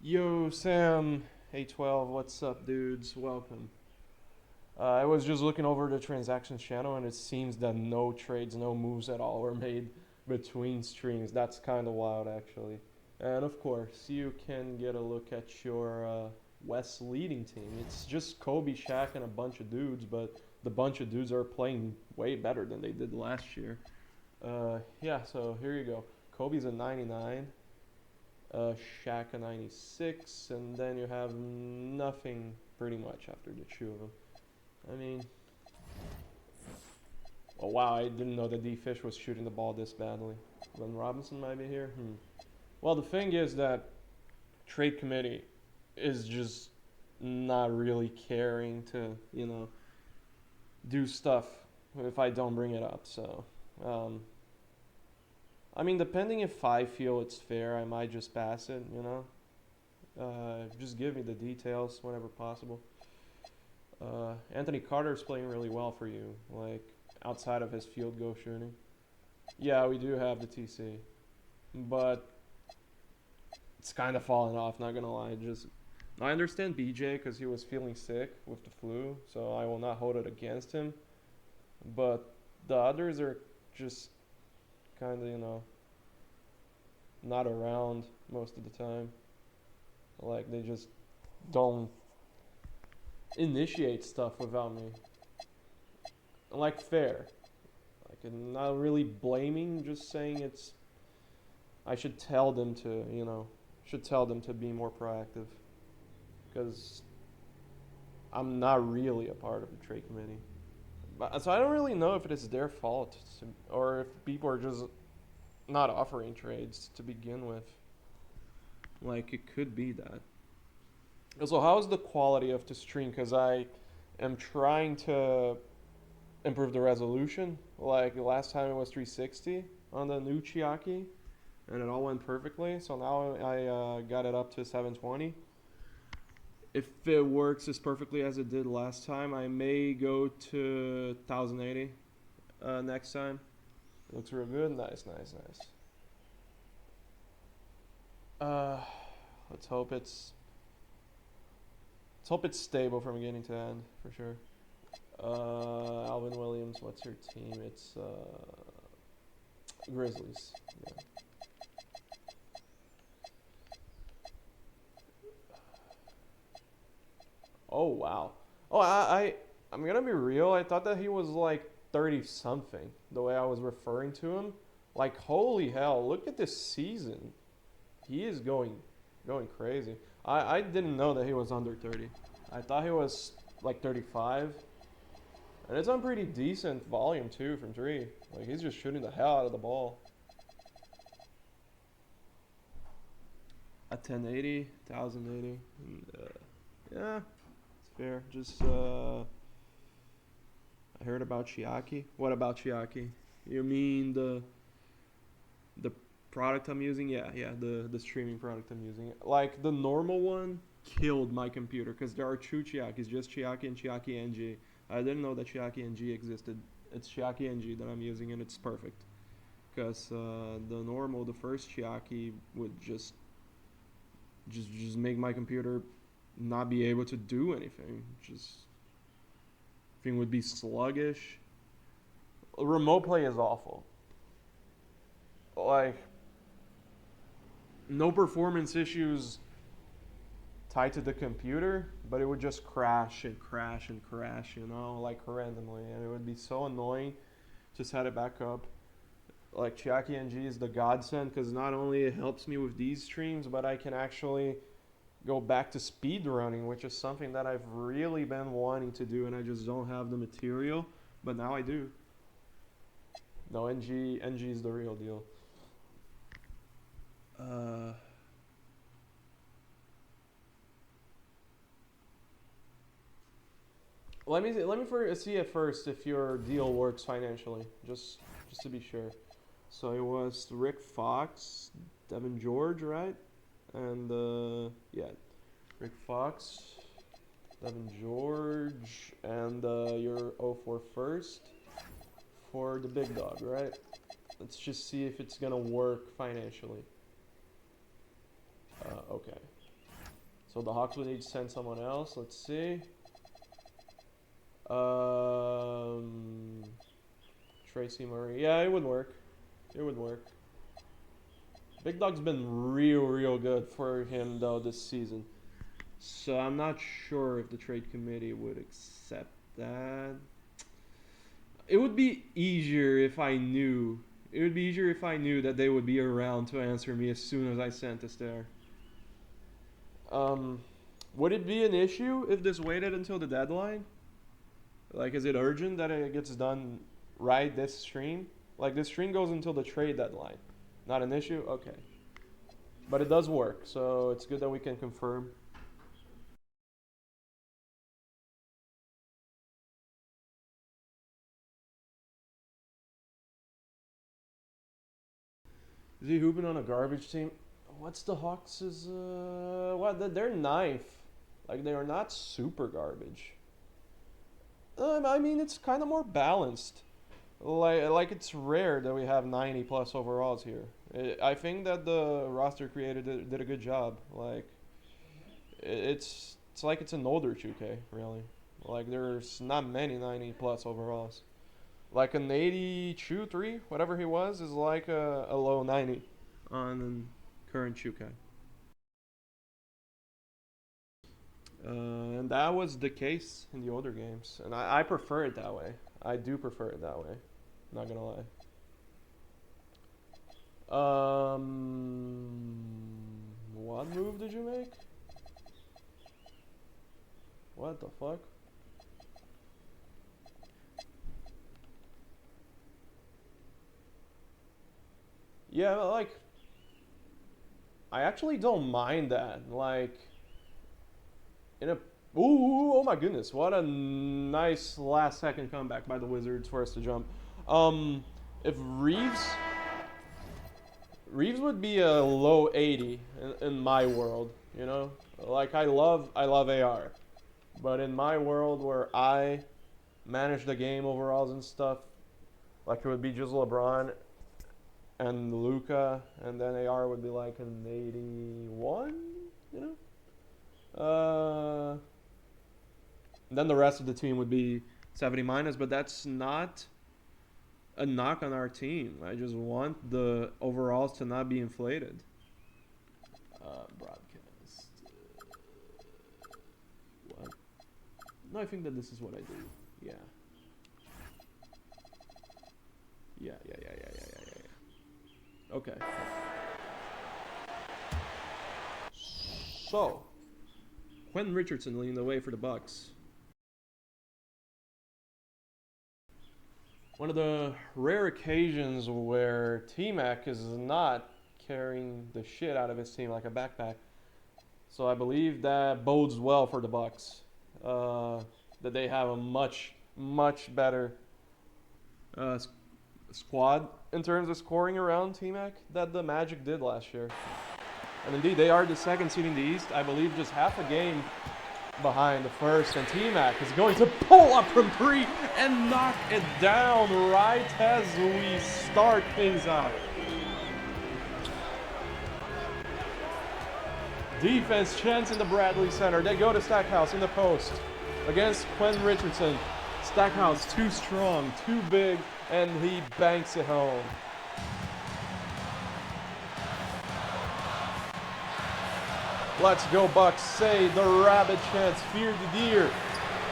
Yo, Sam, A12, what's up, dudes? Welcome. I was just looking over the transactions channel, and it seems that no trades, no moves at all were made between streams. That's kind of wild, actually. And of course, you can get a look at your West leading team. It's just Kobe, Shaq, and a bunch of dudes, but the bunch of dudes are playing way better than they did last year. Yeah, so here you go. Kobe's a 99, Shaq a 96, and then you have nothing pretty much after the two of them. I mean, oh wow, I didn't know that D Fish was shooting the ball this badly. Glenn Robinson might be here. Well, the thing is that trade committee is just not really caring to, do stuff if I don't bring it up. So, um, I mean, depending if I feel it's fair, I might just pass it. Just give me the details whenever possible. Anthony Carter's playing really well for you, like outside of his field goal shooting. Yeah, we do have the TC, but it's kind of falling off. Not gonna lie, just I understand BJ because he was feeling sick with the flu, so I will not hold it against him. But the others are just kind of not around most of the time. Like they just don't initiate stuff without me. Like fair. Like I'm not really blaming, just saying it's I should tell them to, should tell them to be more proactive because I'm not really a part of the trade committee. But, so I don't really know if it is their fault or if people are just not offering trades to begin with. Like it could be that. So how's the quality of the stream? Because I am trying to improve the resolution. Like last time it was 360 on the new Chiaki, and it all went perfectly. So now I got it up to 720. If it works as perfectly as it did last time, I may go to 1080 next time. It looks real good. Nice, nice, nice. Uh, let's hope it's stable from beginning to end for sure. Alvin Williams, what's your team? It's Grizzlies. Yeah. Oh wow. Oh, I'm gonna be real. I thought that he was like 30 something. The way I was referring to him, like holy hell! Look at this season. He is going crazy. I didn't know that he was under 30. I thought he was like 35. And it's on pretty decent volume too from three. Like he's just shooting the hell out of the ball. A 1080, 1080. And, yeah, it's fair. Just I heard about Chiaki. What about Chiaki? You mean the product I'm using? Yeah, yeah, the streaming product I'm using. Like the normal one killed my computer because there are two Chiakis, just Chiaki and Chiaki NG. I didn't know that Chiaki NG existed. It's Chiaki NG that I'm using, and it's perfect. Because the first Chiaki would just make my computer not be able to do anything. Just thing would be sluggish. Remote play is awful. Like no performance issues tied to the computer, but it would just crash and crash and crash, like randomly, and it would be so annoying. Just had it back up. Like Chiaki NG is the godsend because not only it helps me with these streams, but I can actually go back to speed running, which is something that I've really been wanting to do, and I just don't have the material. But now I do. No, NG is the real deal. Uh, see at first if your deal works financially, just to be sure. So it was Rick Fox, Devin George, right? And yeah, Rick Fox, Devin George, and your 04 first for the big dog, right? Let's just see if it's gonna work financially. Okay. So the Hawks would need to send someone else. Let's see. Tracy Murray. Yeah, it would work. It would work. Big Dog's been real good for him though this season. So I'm not sure if the trade committee would accept that. It would be easier if I knew. It would be easier if I knew that they would be around to answer me as soon as I sent this there. Would it be an issue if this waited until the deadline? Like, is it urgent that it gets done right this stream? Like, this stream goes until the trade deadline. Not an issue? Okay. But it does work, so it's good that we can confirm. Is he hooping on a garbage team? What's the Hawks' what? They're ninth. Like, they are not super garbage. I mean, it's kind of more balanced. Like it's rare that we have 90 plus overalls here. I think that the roster creator did a good job. Like, it's like it's an older 2K, really. Like, there's not many 90 plus overalls. Like an 82, 3, whatever he was, is like a low 90 on current 2K. And that was the case in the older games. And I prefer it that way. I do prefer it that way. Not gonna lie. What move did you make? What the fuck? Yeah, like, I actually don't mind that. Like, in a ooh, oh my goodness, what a nice last second comeback by the Wizards for us to jump. If Reeves would be a low 80 in my world, you know? Like, I love AR. But in my world where I manage the game overalls and stuff, like, it would be just LeBron and Luka, and then AR would be like an 81, you know? Then the rest of the team would be 70 minus, but that's not a knock on our team. I just want the overalls to not be inflated. Broadcast. What? No, I think that this is what I do. Yeah. Yeah. Okay. So, Quentin Richardson leading the way for the Bucks. One of the rare occasions where T-Mac is not carrying the shit out of his team like a backpack. So I believe that bodes well for the Bucks. That they have a much better squad in terms of scoring around T-Mac that the Magic did last year. And indeed, they are the second seed in the East. I believe just half a game behind the first. And T-Mac is going to pull up from 3 and knock it down right as we start things out. Defense chance in the Bradley Center. They go to Stackhouse in the post against Quentin Richardson. Stackhouse too strong, too big, and he banks it home. Let's go Bucks, say the rabbit chants, fear the deer.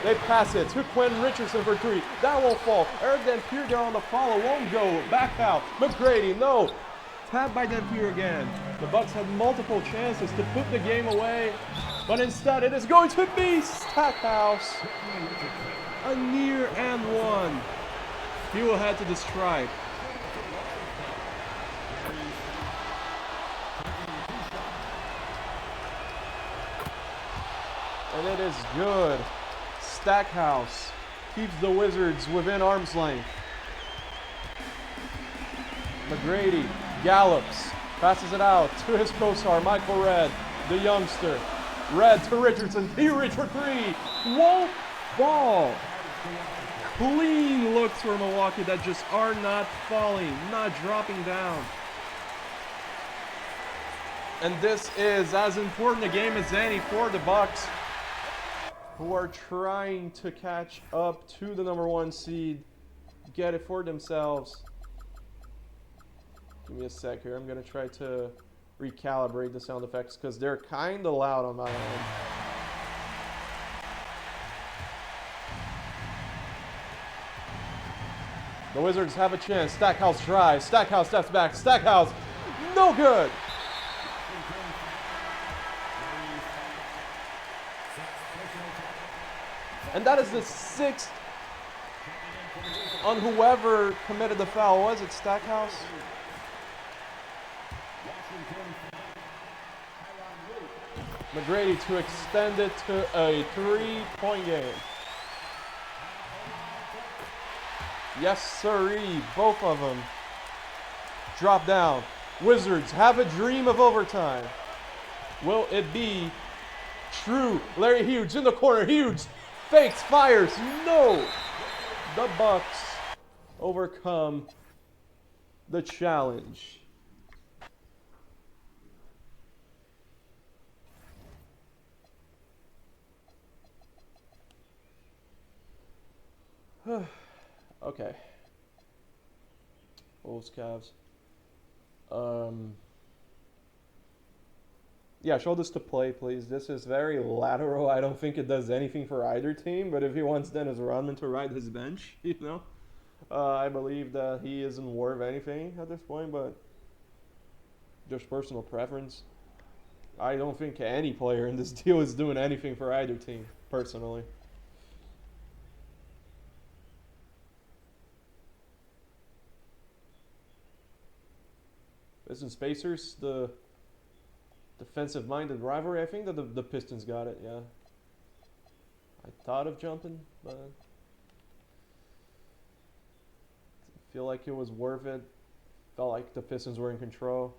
They pass it to Quentin Richardson for 3. That won't fall. Eric Dampier on the follow, won't go. Back out. McGrady, no. Tapped by Dampier again. The Bucks had multiple chances to put the game away, but instead it is going to be Stackhouse. A near and one. He will head to the stripe. And it is good. Stackhouse keeps the Wizards within arm's length. McGrady gallops, passes it out to his co-star, Michael Redd, the youngster. Redd to Richardson, he reached for 3, won't fall. clean looks for Milwaukee that just are not falling, not dropping down. And this is as important a game as any for the Bucks, who are trying to catch up to the number 1 seed, get it for themselves. Give me a sec here. I'm going to try to recalibrate the sound effects because they're kind of loud on my end. The Wizards have a chance. Stackhouse tries. Stackhouse steps back. Stackhouse, no good. And that is the 6th on whoever committed the foul. Was it Stackhouse? McGrady to extend it to a 3-point game. Yes, sirree. Both of them drop down. Wizards have a dream of overtime. Will it be true? Larry Hughes in the corner. Hughes fakes, fires. No! The Bucks overcome the challenge. Okay. Wolves, Cavs. Yeah, show this to play, please. This is very lateral. I don't think it does anything for either team, but if he wants Dennis Rodman to ride his bench, you know, I believe that he isn't worth anything at this point, but just personal preference. I don't think any player in this deal is doing anything for either team, personally. Pistons Pacers, the defensive-minded rivalry. I think that the Pistons got it, yeah. I thought of jumping, but I feel like it was worth it. Felt like the Pistons were in control.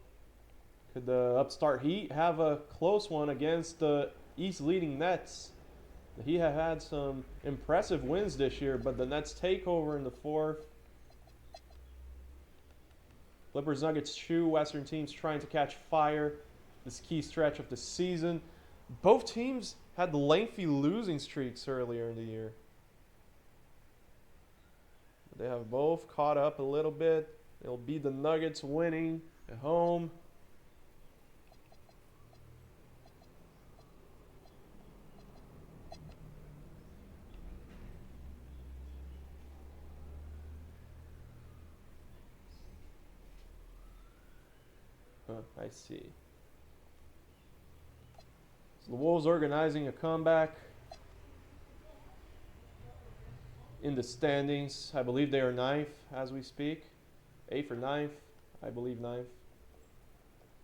Could the upstart Heat have a close one against the East-leading Nets? The Heat have had some impressive wins this year, but the Nets take over in the 4th. Clippers, Nuggets, 2 Western teams trying to catch fire this key stretch of the season. Both teams had lengthy losing streaks earlier in the year. They have both caught up a little bit. It'll be the Nuggets winning at home. I see. So the Wolves organizing a comeback in the standings. I believe they are 9th as we speak. 8th or 9th. I believe 9th.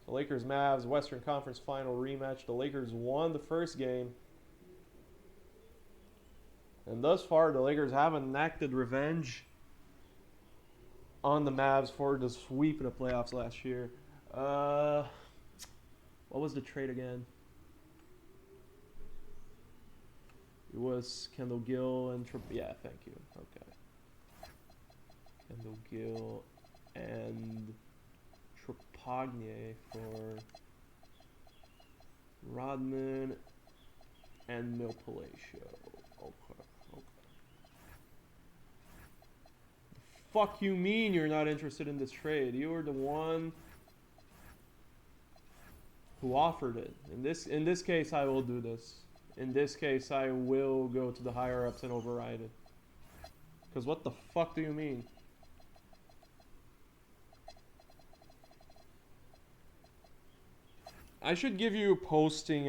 The Lakers Mavs Western Conference Final rematch. The Lakers won the first game. And thus far, the Lakers haven't enacted revenge on the Mavs for the sweep in the playoffs last year. What was the trade again? It was Kendall Gill and yeah, thank you. Okay. Kendall Gill and Trepagnier for Rodman and Mil Palacio. Okay. The fuck you mean you're not interested in this trade? You were the one who offered it. In this case, I will do this. In this case, I will go to the higher ups and override it. Because what the fuck do you mean? I should give you posting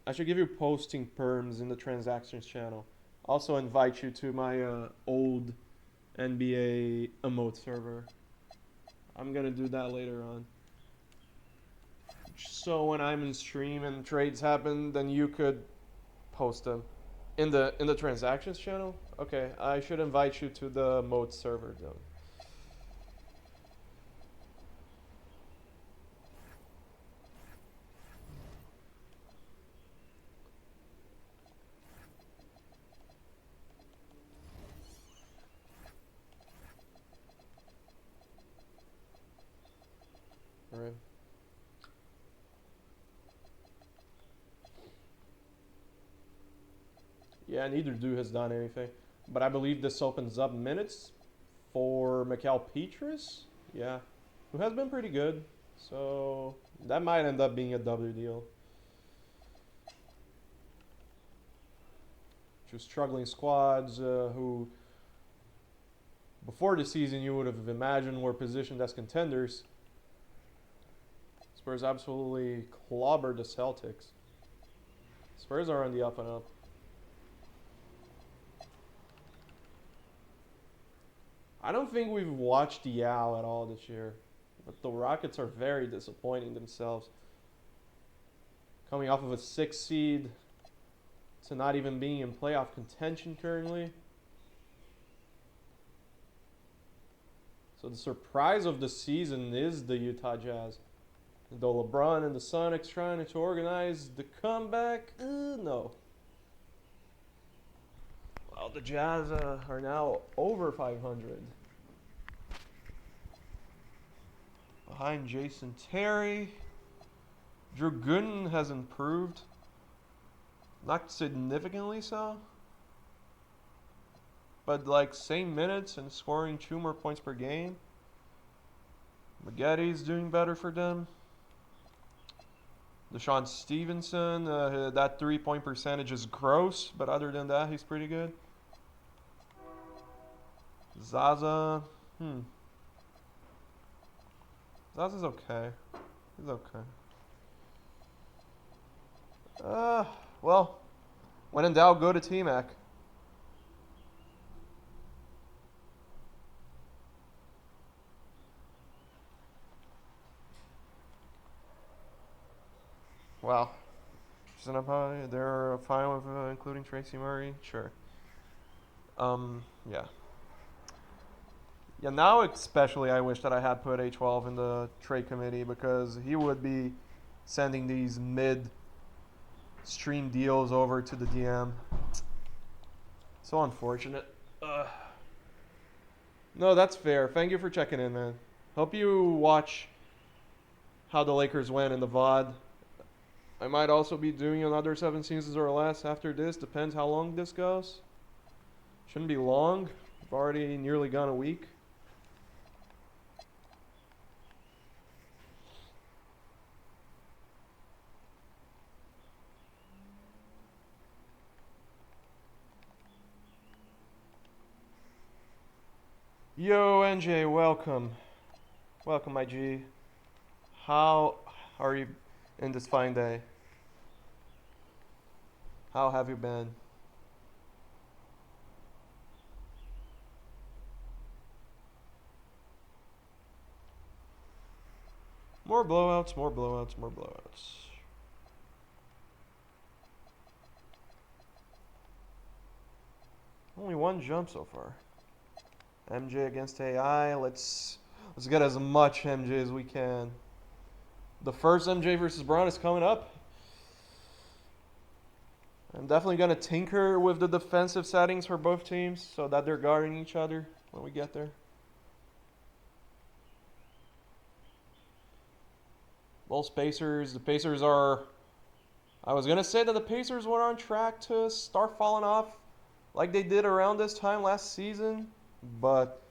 perms in the transactions channel. Also invite you to my old NBA emote server. I'm gonna do that later on. So when I'm in stream and trades happen, then you could post them in the transactions channel. Okay, I should invite you to the mode server then. Right. Yeah, neither dude has done anything. But I believe this opens up minutes for Mikal Petrus. Yeah, who has been pretty good. So that might end up being a W deal. Two struggling squads who, before the season, you would have imagined were positioned as contenders. Spurs absolutely clobbered the Celtics. Spurs are on the up and up. I don't think we've watched Yao at all this year, but the Rockets are very disappointing themselves. Coming off of a 6 seed to not even being in playoff contention currently. So the surprise of the season is the Utah Jazz. Though LeBron and the Sonics trying to organize the comeback, no. Well, the Jazz are now over 500. Behind Jason Terry. Drew Gooden has improved. Not significantly so. But like same minutes and scoring 2 more points per game. Maggotti's doing better for them. Deshaun Stevenson, that 3-point percentage is gross, but other than that, he's pretty good. Zaza, Zaza's okay. He's okay. Well, when in doubt, go to T-Mac. Wow. They're fine with including Tracy Murray? Sure. Yeah. Yeah, now especially I wish that I had put A12 in the trade committee because he would be sending these mid-stream deals over to the DM. So unfortunate. No, that's fair. Thank you for checking in, man. Hope you watch how the Lakers win in the VOD. I might also be doing another 7 seasons or less after this. Depends how long this goes. Shouldn't be long. I've already nearly gone a week. Yo, NJ, welcome. Welcome, my G. How are you in this fine day? How have you been? More blowouts, more blowouts, more blowouts. Only one jump so far. MJ against AI. Let's get as much MJ as we can. The first MJ versus Braun is coming up. I'm definitely going to tinker with the defensive settings for both teams so that they're guarding each other when we get there. Bulls Pacers. The Pacers are... I was going to say that the Pacers were on track to start falling off like they did around this time last season. But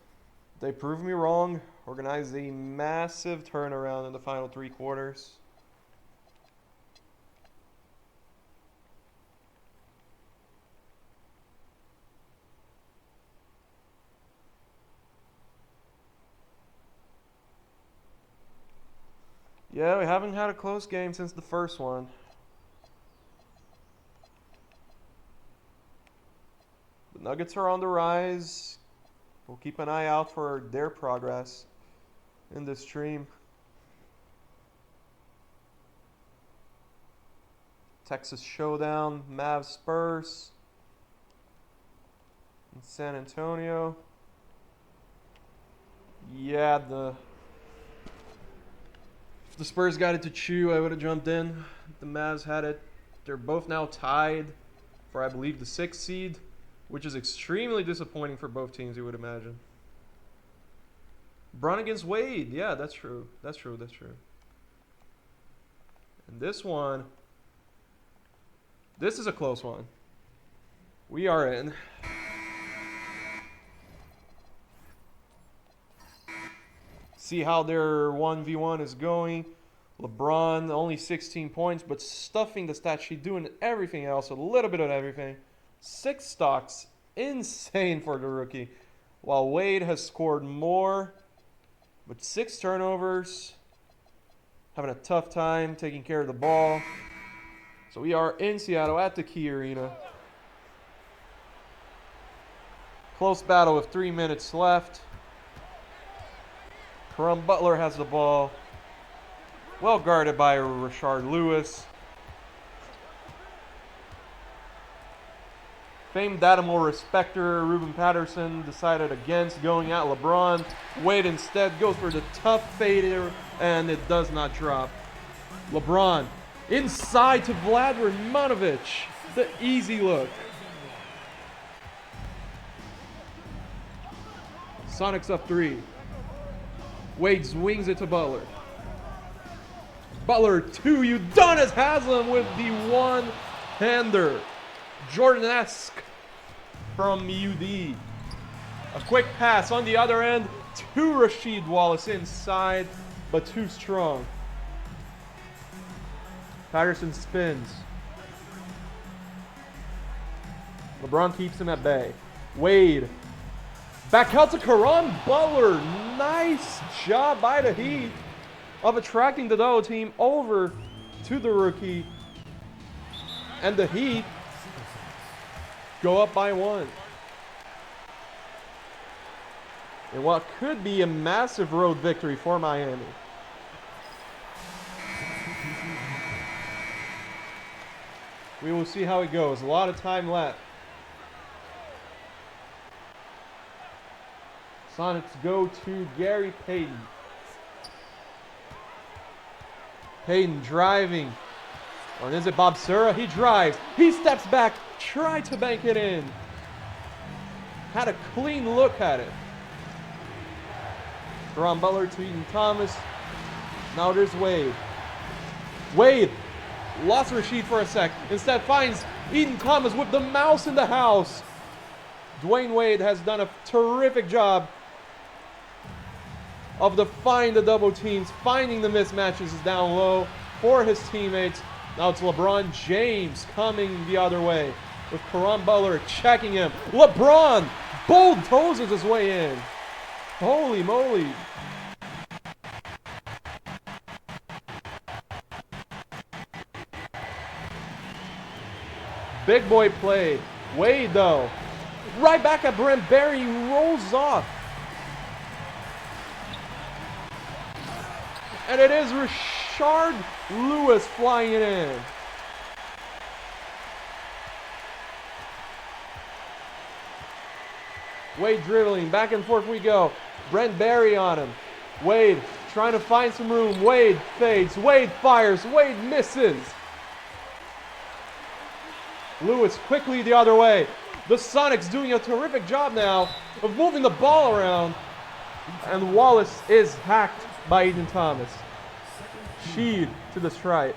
they proved me wrong. Organized a massive turnaround in the final 3 quarters. Yeah, we haven't had a close game since the first one. The Nuggets are on the rise. We'll keep an eye out for their progress in this stream. Texas Showdown, Mavs Spurs in San Antonio. Yeah, if the Spurs got it to chew, I would have jumped in. The Mavs had it. They're both now tied for, I believe, the 6th seed, which is extremely disappointing for both teams, you would imagine. Braun against Wade. Yeah, that's true. That's true. And this is a close one. We are in. See how their 1v1 is going. LeBron, only 16 points, but stuffing the stat sheet, doing everything else, a little bit of everything. 6 stocks, insane for the rookie. While Wade has scored more, but 6 turnovers, having a tough time taking care of the ball. So we are in Seattle at the Key Arena. Close battle with 3 minutes left. Caron Butler has the ball. Well guarded by Rashard Lewis. Famed Dynamo respecter Ruben Patterson decided against going at LeBron. Wade instead goes for the tough fader, and it does not drop. LeBron inside to Vlad Radmanovic. The easy look. Sonics up 3. Wade swings it to Butler. Butler 2. Udonis Haslem with the one-hander. Jordan-esque from UD. A quick pass on the other end to Rasheed Wallace inside, but too strong. Patterson spins. LeBron keeps him at bay. Wade. Back out to Caron Butler. Nice job by the Heat of attracting the double team over to the rookie. And the Heat go up by 1. In what could be a massive road victory for Miami. We will see how it goes. A lot of time left. Sonics go to Gary Payton. Payton driving. Or is it Bob Sura? He drives. He steps back. Tried to bank it in. Had a clean look at it. Caron Butler to Eaton Thomas. Now there's Wade. Wade lost Rasheed for a sec. Instead finds Eaton Thomas with the mouse in the house. Dwayne Wade has done a terrific job of defying the double teams, finding the mismatches down low for his teammates. Now it's LeBron James coming the other way with Caron Butler checking him. LeBron bulldozes his way in. Holy moly. Big boy play. Wade though. Right back at Brent Barry, rolls off. And it is Rashard Lewis flying it in. Wade dribbling, back and forth we go. Brent Barry on him. Wade trying to find some room. Wade fades, Wade fires, Wade misses. Lewis quickly the other way. The Sonics doing a terrific job now of moving the ball around. And Wallace is hacked by Eaton Thomas. Sheed to the stripe.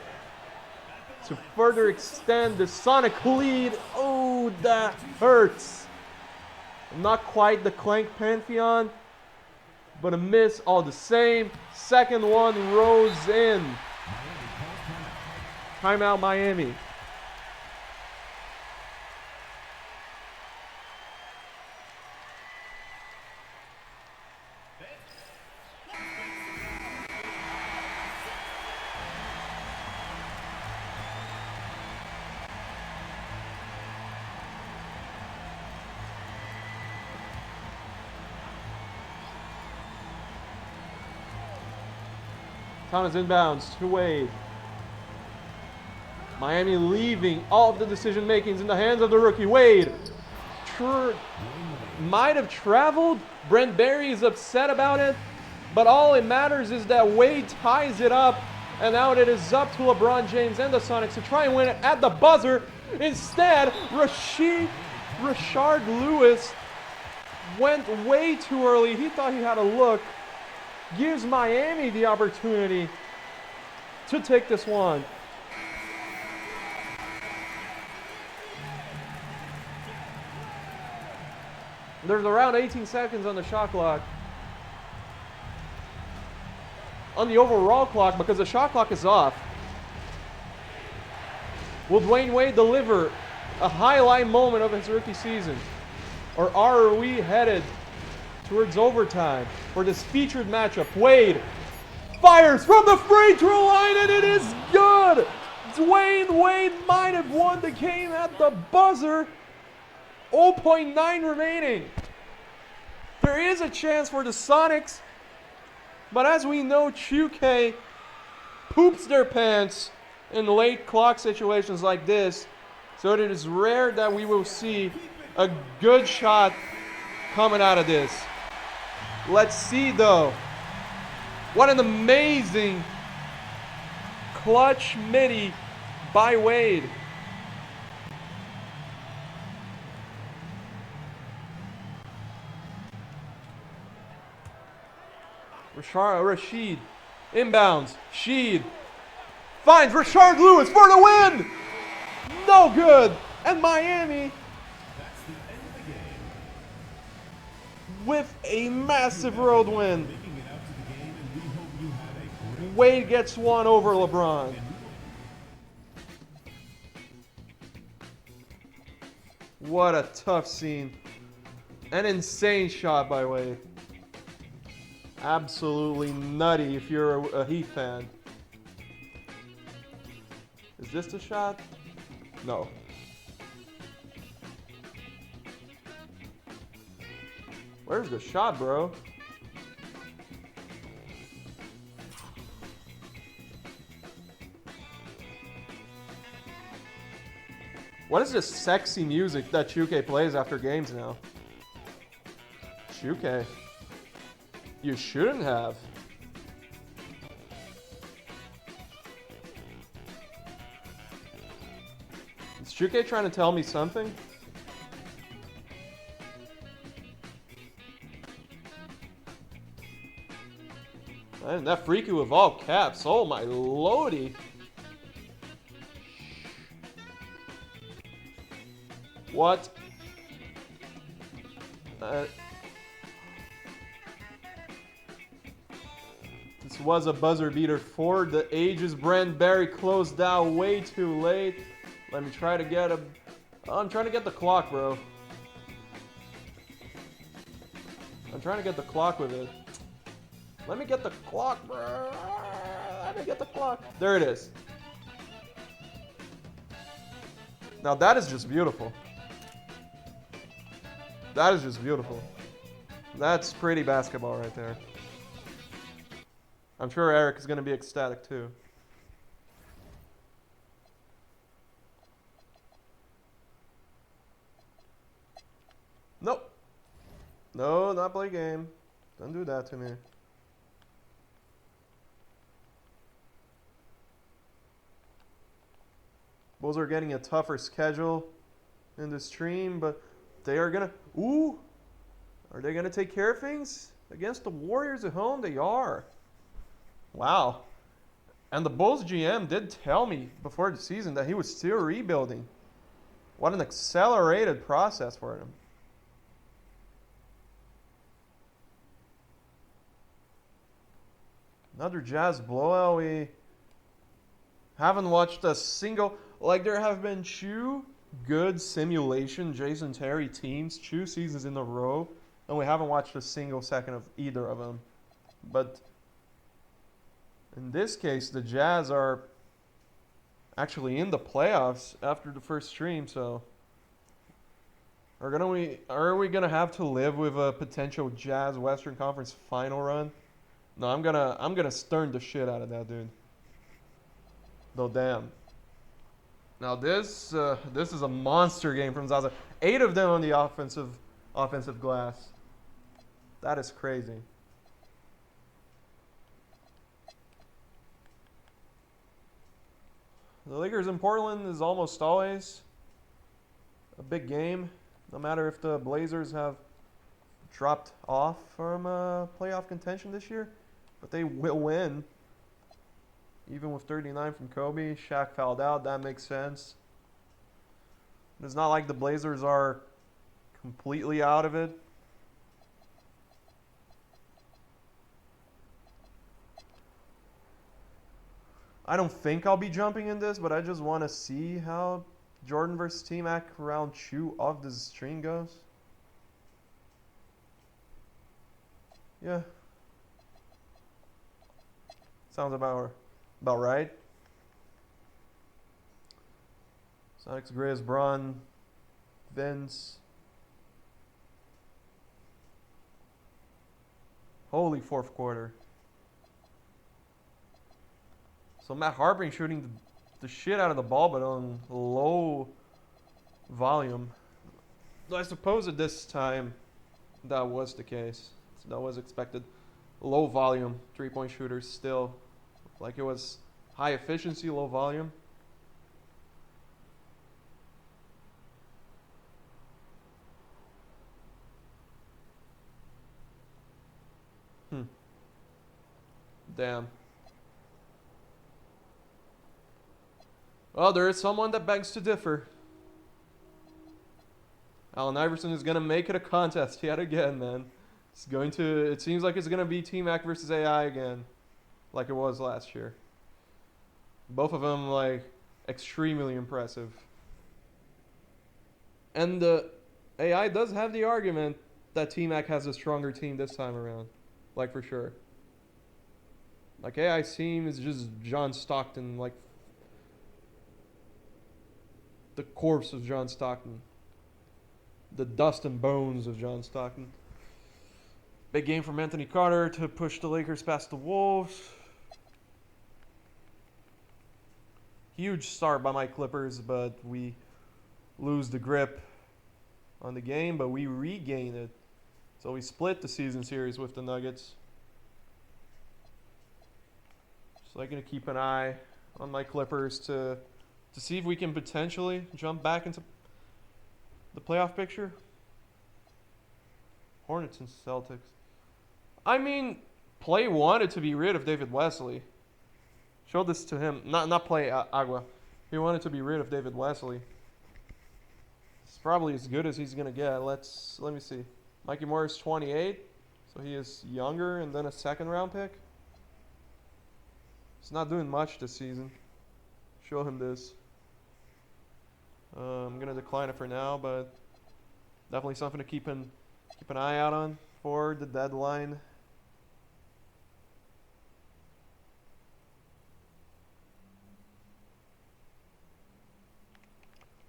To further extend the Sonic lead. Oh, that hurts. Not quite the Clank Pantheon, but a miss all the same. Second one rolls in. Timeout Miami. Thomas inbounds to Wade. Miami leaving all of the decision makings in the hands of the rookie. Wade might have traveled. Brent Barry is upset about it, but all it matters is that Wade ties it up, and now it is up to LeBron James and the Sonics to try and win it at the buzzer. Instead, Rashard Lewis went way too early. He thought he had a look. Gives Miami the opportunity to take this one. There's around 18 seconds on the shot clock. On the overall clock, because the shot clock is off. Will Dwayne Wade deliver a highlight moment of his rookie season? Or are we headed towards overtime for this featured matchup? Wade fires from the free throw line, and it is good! Dwayne Wade might have won the game at the buzzer. 0.9 remaining. There is a chance for the Sonics, but as we know, Chuke poops their pants in late clock situations like this, so it is rare that we will see a good shot coming out of this. Let's see though. What an amazing clutch midi by Wade. Rashid inbounds. Sheed finds Rashard Lewis for the win. No good. And Miami with a massive road win. Wade gets one over LeBron. What a tough scene. An insane shot by Wade. Absolutely nutty if you're a Heat fan. Is this the shot? No. Where's the shot, bro? What is this sexy music that Chuke plays after games now? Chuke. You shouldn't have. Is Chuke trying to tell me something? Man, that freaky with all caps. Oh my lordy. What? This was a buzzer beater for the ages. Brent Barry closed out way too late. Let me try to get a... Oh, I'm trying to get the clock, bro. I'm trying to get the clock with it. Let me get the clock, bro. Let me get the clock. There it is. Now that is just beautiful. That is just beautiful. That's pretty basketball right there. I'm sure Eric is going to be ecstatic too. Nope. No, not play game. Don't do that to me. Bulls are getting a tougher schedule in the stream, but they are going to... Ooh! Are they going to take care of things? Against the Warriors at home, they are. Wow. And the Bulls GM did tell me before the season that he was still rebuilding. What an accelerated process for him. Another Jazz blowout. We haven't watched a single... Like, there have been two good simulation Jason Terry teams 2 seasons in a row, and we haven't watched a single second of either of them. But in this case, the Jazz are actually in the playoffs after the first stream, so are we gonna have to live with a potential Jazz Western Conference final run? No, I'm gonna stern the shit out of that dude. Though damn. Now this is a monster game from Zaza. 8 of them on the offensive glass. That is crazy. The Lakers in Portland is almost always a big game, no matter if the Blazers have dropped off from playoff contention this year, but they will win. Even with 39 from Kobe, Shaq fouled out. That makes sense. It's not like the Blazers are completely out of it. I don't think I'll be jumping in this, but I just want to see how Jordan versus T-Mac round 2 of this stream goes. Yeah. Sounds about right. Sonic's greatest Braun, Vince. Holy fourth quarter. So Matt Harpring shooting the shit out of the ball, but on low volume. I suppose at this time that was the case. So that was expected. Low volume, 3-point shooters still. Like it was high efficiency, low volume. Damn. Well, there is someone that begs to differ. Allen Iverson is going to make it a contest yet again, man. It seems like it's going to be T-Mac versus AI again. Like it was last year. Both of them, like, extremely impressive. And AI does have the argument that T-Mac has a stronger team this time around. Like, for sure. Like, AI's team is just John Stockton, like, the corpse of John Stockton. The dust and bones of John Stockton. Big game from Anthony Carter to push the Lakers past the Wolves. Huge start by my Clippers, but we lose the grip on the game, but we regain it. So we split the season series with the Nuggets. So I'm going to keep an eye on my Clippers to see if we can potentially jump back into the playoff picture. Hornets and Celtics. I mean, Play wanted to be rid of David Wesley. Showed this to him. Not Play, Agua. He wanted to be rid of David Wesley. It's probably as good as he's going to get. Let me see. Mikey Morris, 28. So he is younger and then a second round pick. He's not doing much this season. Show him this. I'm going to decline it for now, but definitely something to keep an eye out on for the deadline.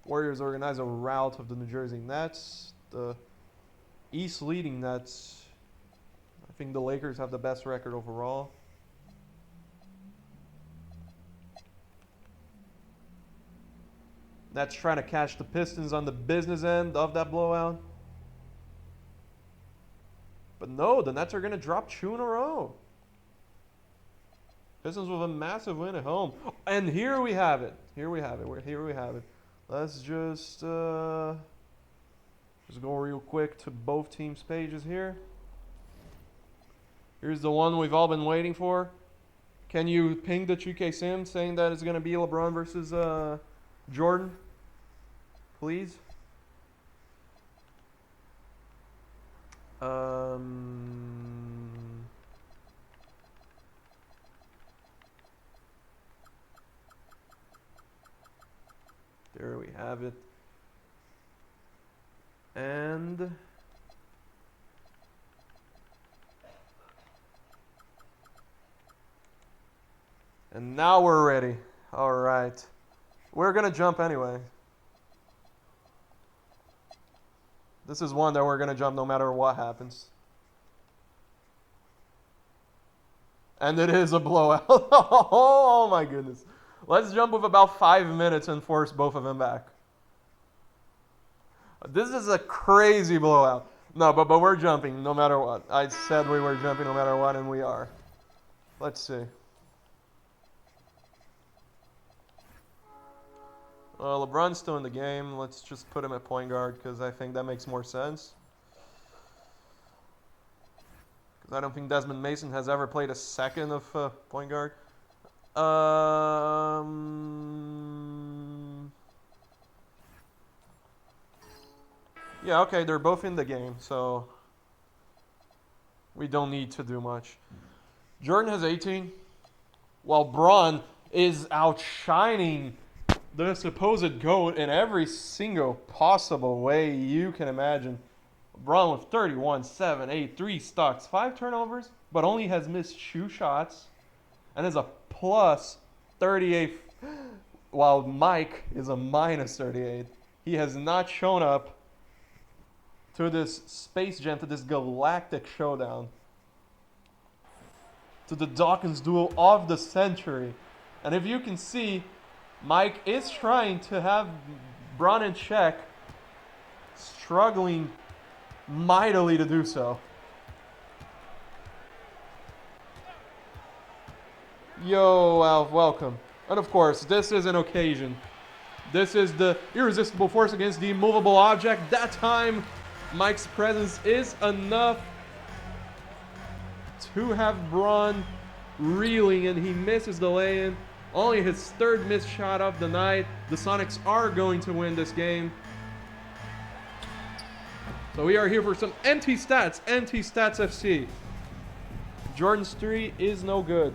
Warriors organize a rout of the New Jersey Nets. The East leading Nets. I think the Lakers have the best record overall. Nets trying to catch the Pistons on the business end of that blowout. But no, the Nets are going to drop 2 in a row. Pistons with a massive win at home. And here we have it. Here we have it. Let's just go real quick to both teams' pages here. Here's the one we've all been waiting for. Can you ping the 2K Sim saying that it's going to be LeBron versus Jordan? Please. There we have it. And now we're ready. All right. We're going to jump anyway. This is one that we're going to jump no matter what happens. And it is a blowout. Oh my goodness. Let's jump with about 5 minutes and force both of them back. This is a crazy blowout. No, but we're jumping no matter what. I said we were jumping no matter what, and we are. Let's see. Well, LeBron's still in the game. Let's just put him at point guard because I think that makes more sense. Because I don't think Desmond Mason has ever played a second of point guard. Yeah, okay, they're both in the game, so we don't need to do much. Jordan has 18, while Braun is outshining the supposed GOAT in every single possible way you can imagine. LeBron with 31, 7, 8, 3 stocks, 5 turnovers, but only has missed 2 shots and is a plus 38, while Mike is a minus 38. He has not shown up to this Space Jam, to this galactic showdown, to the Dawkins duel of the century. And if you can see, Mike is trying to have Bron in check, struggling mightily to do so. Yo, Alf, welcome. And of course, this is an occasion. This is the irresistible force against the immovable object. That time, Mike's presence is enough to have Bron reeling, and he misses the lay-in. Only his 3rd missed shot of the night. The Sonics are going to win this game. So we are here for some empty stats FC. Jordan's 3 is no good.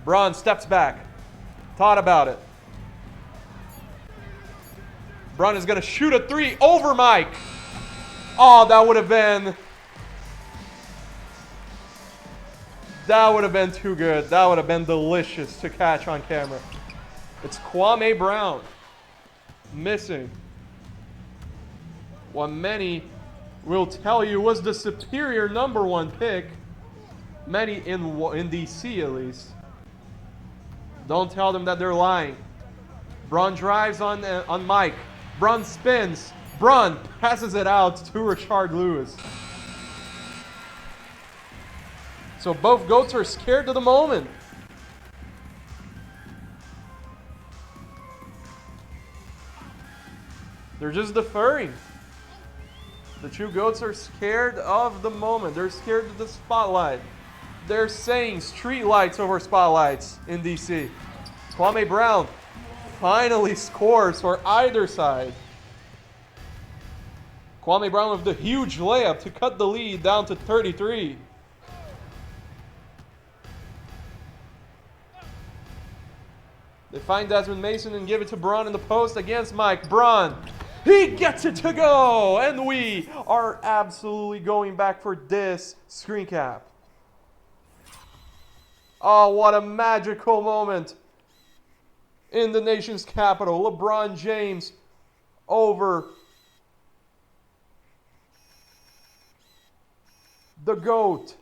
Bron steps back. Thought about it. Bron is going to shoot a 3 over Mike. Oh, that would have been too good. That would have been delicious to catch on camera. It's Kwame Brown missing what many will tell you was the superior #1 pick. Many in DC at least. Don't tell them that they're lying. Bron drives on Mike. Bron spins. Bron passes it out to Richard Lewis. So both GOATs are scared to the moment. They're just deferring. The 2 GOATs are scared of the moment. They're scared of the spotlight. They're saying street lights over spotlights in DC. Kwame Brown finally scores for either side. Kwame Brown with the huge layup to cut the lead down to 33. They find Desmond Mason and give it to Bron in the post against Mike. Bron, he gets it to go! And we are absolutely going back for this screen cap. Oh, what a magical moment in the nation's capital. LeBron James over the GOAT.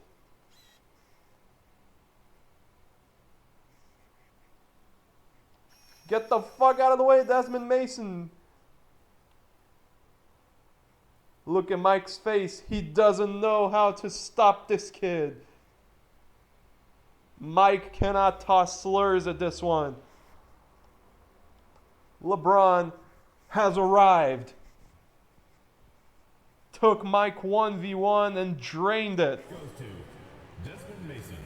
Get the fuck out of the way, Desmond Mason. Look at Mike's face. He doesn't know how to stop this kid. Mike cannot toss slurs at this one. LeBron has arrived. Took Mike 1v1 and drained it. Goes to Desmond Mason.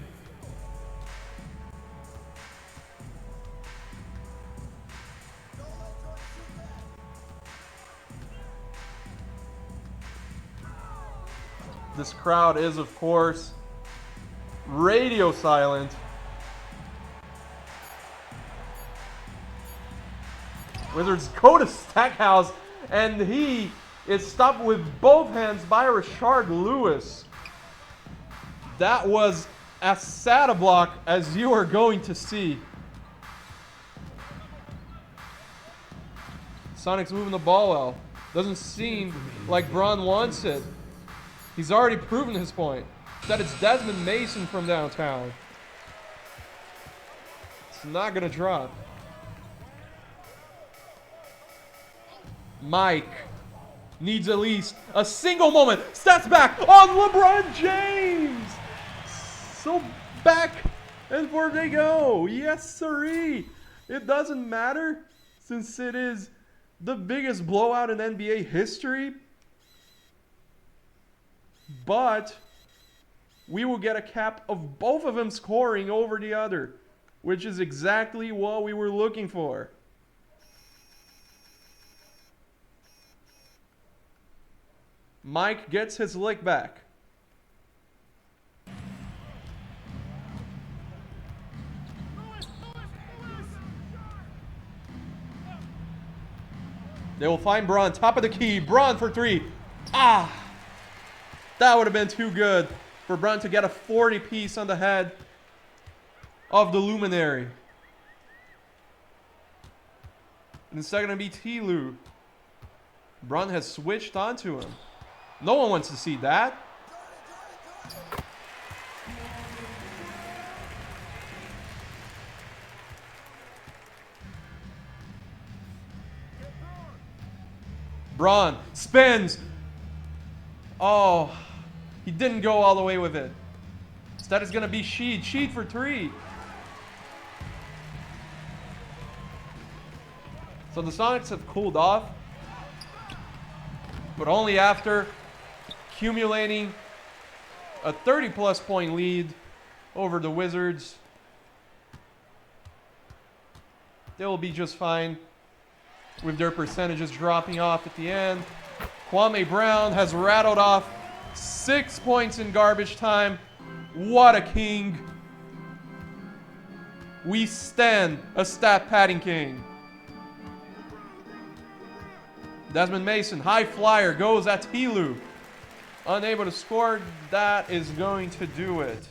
This crowd is, of course, radio silent. Wizards go to Stackhouse, and he is stopped with both hands by Richard Lewis. That was as sad a block as you are going to see. Sonics moving the ball well. Doesn't seem like Bron wants it. He's already proven his point that it's Desmond Mason from downtown. It's not going to drop. Mike needs at least a single moment. Stats back on LeBron James. So back and forth they go. Yes, sirree. It doesn't matter since it is the biggest blowout in NBA history. But we will get a cap of both of them scoring over the other, which is exactly what we were looking for. Mike gets his lick back. They will find Braun, top of the key. Braun for 3. Ah! That would have been too good for Braun to get a 40 piece on the head of the Luminary. And it's going to be T-Lu. Braun has switched onto him. No one wants to see that. Braun spins. Oh, he didn't go all the way with it. Instead, it's going to be Sheed. Sheed for 3. So the Sonics have cooled off, but only after accumulating a 30-plus point lead over the Wizards. They will be just fine with their percentages dropping off at the end. Kwame Brown has rattled off 6 points in garbage time. What a king. We stand a stat padding king. Desmond Mason, high flyer, goes at T-Lu. Unable to score. That is going to do it.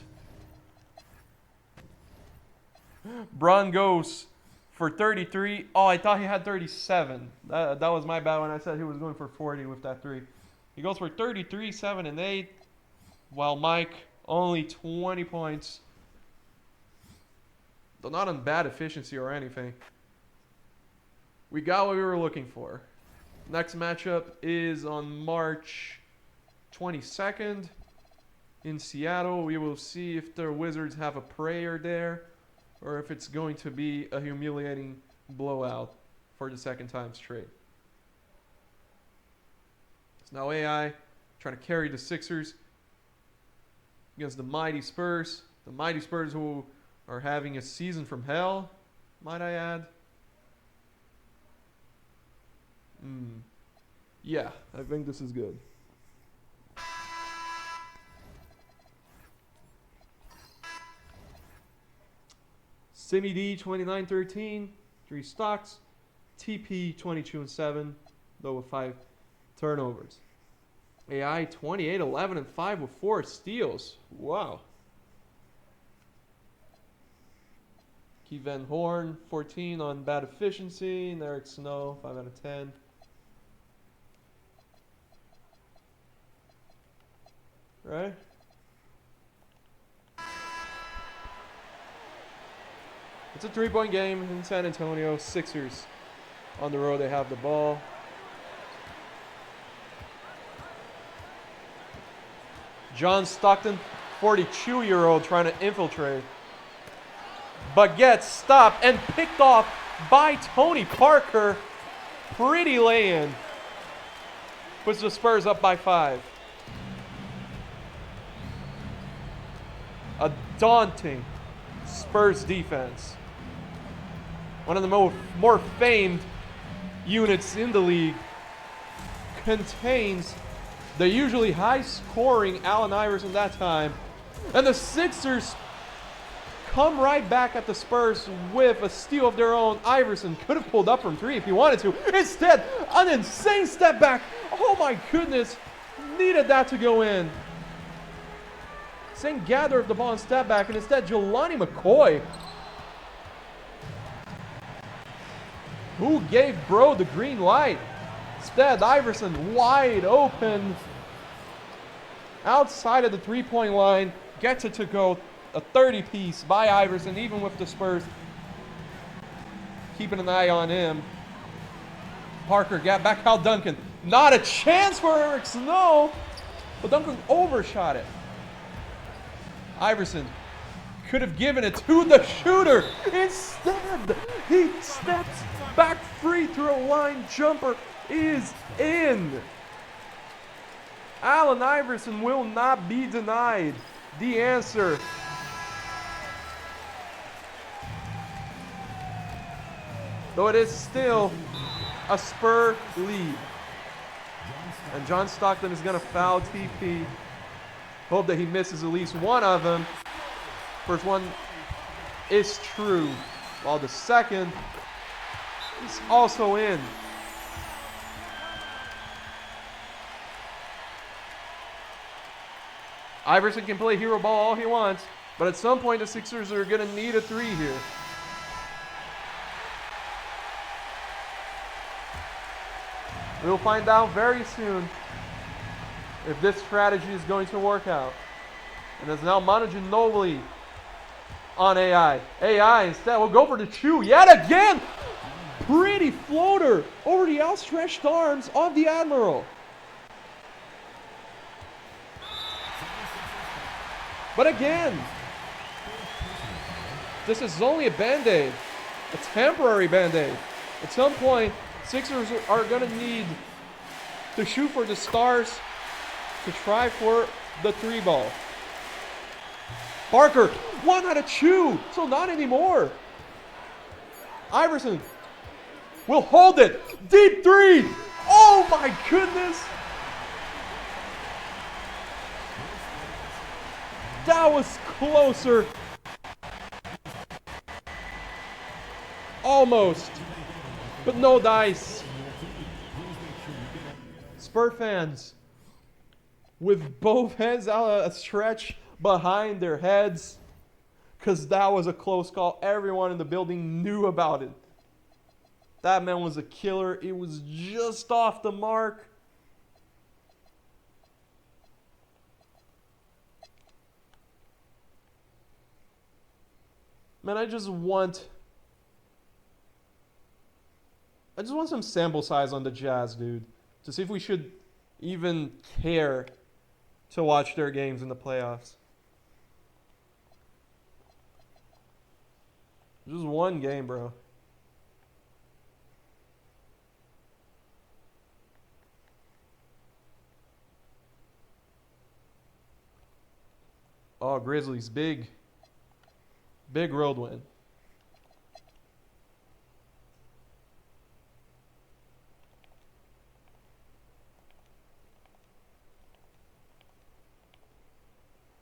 Braun goes for 33. Oh, I thought he had 37. That was my bad when I said he was going for 40 with that 3. He goes for 33, 7, and 8. While Mike, only 20 points. Though not on bad efficiency or anything. We got what we were looking for. Next matchup is on March 22nd in Seattle. We will see if the Wizards have a prayer there or if it's going to be a humiliating blowout for the second time straight. It's now AI trying to carry the Sixers against the mighty Spurs. The mighty Spurs who are having a season from hell, might I add. Yeah, I think this is good. Simi D 29-13, 3 stocks. TP 22-7, though with 5 turnovers. AI 28-11 and 5 with 4 steals. Wow. Keith Van Horn 14 on bad efficiency. And Eric Snow 5 out of 10. Right? It's a 3-point game in San Antonio. Sixers on the road. They have the ball. John Stockton, 42-year-old, trying to infiltrate, but gets stopped and picked off by Tony Parker. Pretty lay-in. Puts the Spurs up by 5. A daunting Spurs defense. One of the more famed units in the league. Contains the usually high-scoring Allen Iverson that time. And the Sixers come right back at the Spurs with a steal of their own. Iverson could have pulled up from 3 if he wanted to. Instead, an insane step back. Oh my goodness. Needed that to go in. Insane gather of the ball and step back. And instead, Jelani McCoy, who gave Bro the green light. Instead, Iverson wide open outside of the 3-point line. Gets it to go. A 30-piece by Iverson, even with the Spurs keeping an eye on him. Parker got back out Duncan. Not a chance for Eric Snow, but Duncan overshot it. Iverson could have given it to the shooter. Instead, he steps back. Free throw line jumper is in. Allen Iverson will not be denied the answer. Though it is still a Spur lead. And John Stockton is going to foul TP. Hope that he misses at least one of them. First one is true, while the second is also in. Iverson can play hero ball all he wants, but at some point the Sixers are going to need a three here. We'll find out very soon if this strategy is going to work out. And it's now Manu Ginobili on AI. AI instead will go for the two yet again. Pretty floater over the outstretched arms of the Admiral. But again, this is only a Band-Aid, a temporary Band-Aid. At some point, Sixers are going to need to shoot for the stars to try for the three ball. Parker, 1 out of 2, so not anymore. Iverson will hold it. Deep three. Oh my goodness. That was closer. Almost. But no dice. Spur fans with both hands out a stretch behind their heads, because that was a close call. Everyone in the building knew about it. That man was a killer. It was just off the mark. Man, I just want some sample size on the Jazz, dude, to see if we should even care to watch their games in the playoffs. Just one game, bro. Oh, Grizzlies, big road win.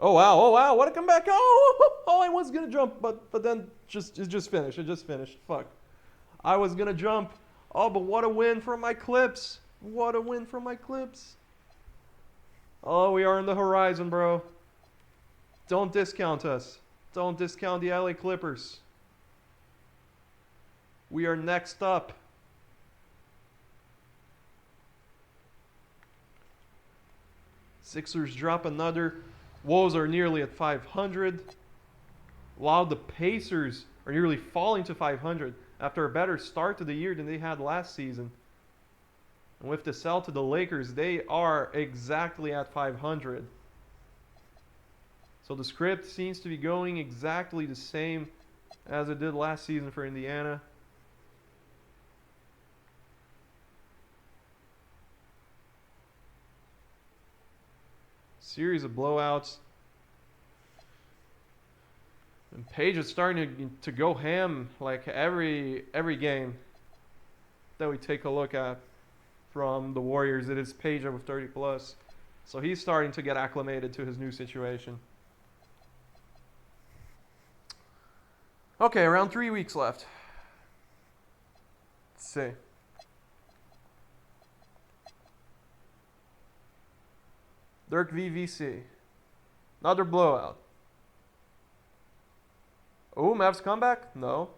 Oh wow, what a comeback. Oh, I was gonna jump, but then it just finished. Fuck. I was gonna jump. Oh, but what a win from my Clips. What a win from my Clips. Oh, we are in the horizon, bro. Don't discount us. Don't discount the LA Clippers. We are next up. Sixers drop another. Wolves are nearly at 500. While the Pacers are nearly falling to 500 after a better start to the year than they had last season. And with the sell to the Lakers, they are exactly at 500. So the script seems to be going exactly the same as it did last season for Indiana. Series of blowouts. And Page is starting to go ham like every game that we take a look at from the Warriors. It is Page with 30 plus. So he's starting to get acclimated to his new situation. Okay, around 3 weeks left. Let's see. Dirk VVC. Another blowout. Oh, Mavs comeback? No.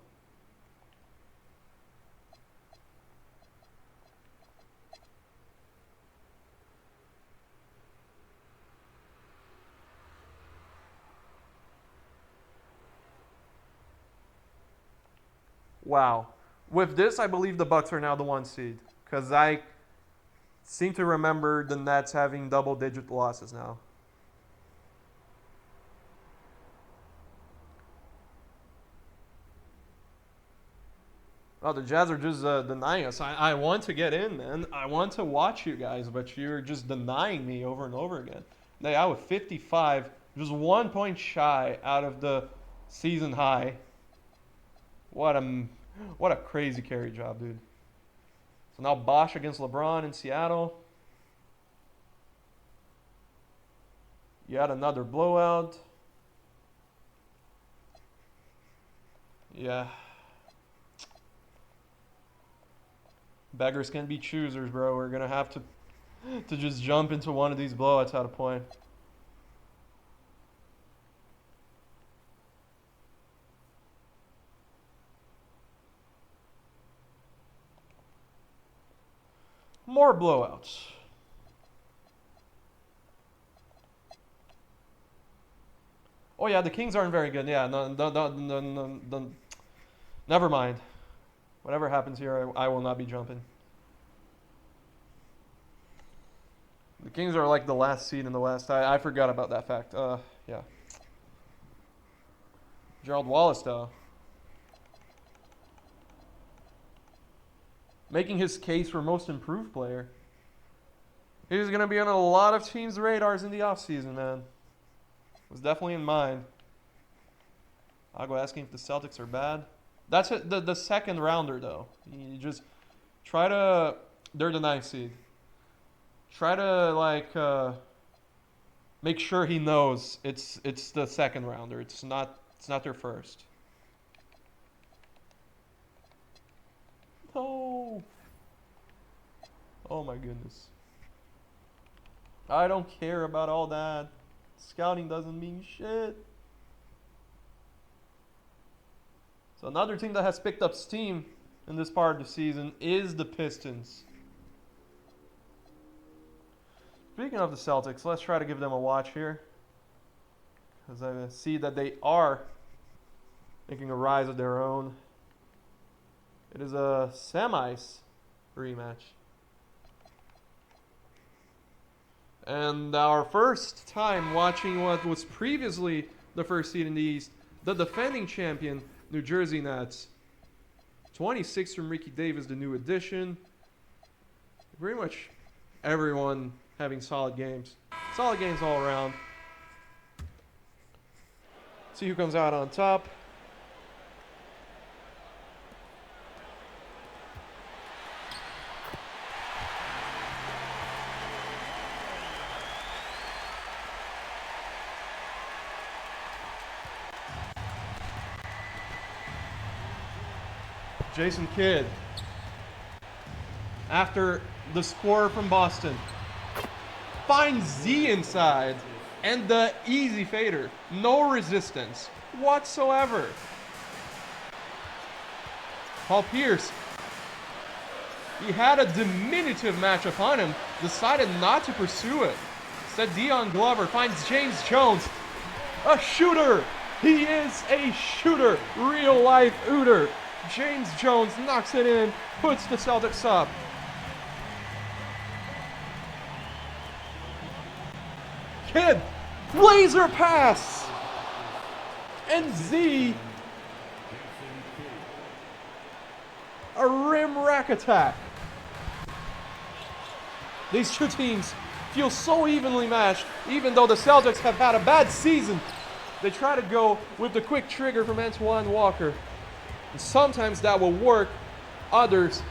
Wow. With this, I believe the Bucks are now the 1 seed, because I seem to remember the Nets having double-digit losses now. Oh, the Jazz are just denying us. I want to get in, man. I want to watch you guys, but you're just denying me over and over again. They out with 55, just 1 point shy out of the season high. What a crazy carry job, dude. So now Bosch against LeBron in Seattle. Yet another blowout. Yeah. Beggars can be choosers, bro. We're gonna have to just jump into one of these blowouts at a point. More blowouts. Oh yeah, the Kings aren't very good. Yeah, no, never mind. Whatever happens here, I will not be jumping. The Kings are like the last seed in the West. I forgot about that fact. Yeah. Gerald Wallace, though, making his case for most improved player. He's going to be on a lot of teams' radars in the offseason, man. Was definitely in mind. I'll go asking if the Celtics are bad. That's it, the second rounder, though. You just try to... They're the 9th seed. Try to, like, make sure he knows it's the second rounder. It's not their first. No. Oh, my goodness. I don't care about all that. Scouting doesn't mean shit. So another team that has picked up steam in this part of the season is the Pistons. Speaking of the Celtics, let's try to give them a watch here. Because I see that they are making a rise of their own. It is a semis rematch. And our first time watching what was previously the first seed in the East, the defending champion, New Jersey Nets. 26 from Ricky Davis, the new addition. Pretty much everyone having solid games. Solid games all around. See who comes out on top. Jason Kidd, after the score from Boston, finds Z inside and the easy fader. No resistance whatsoever. Paul Pierce, he had a diminutive matchup on him, decided not to pursue it. Instead, Dion Glover finds James Jones, a shooter. He is a shooter, real life ooter. James Jones knocks it in, puts the Celtics up. Kidd, laser pass! And Z, a rim rack attack. These two teams feel so evenly matched, even though the Celtics have had a bad season. They try to go with the quick trigger from Antoine Walker. And sometimes that will work. Others,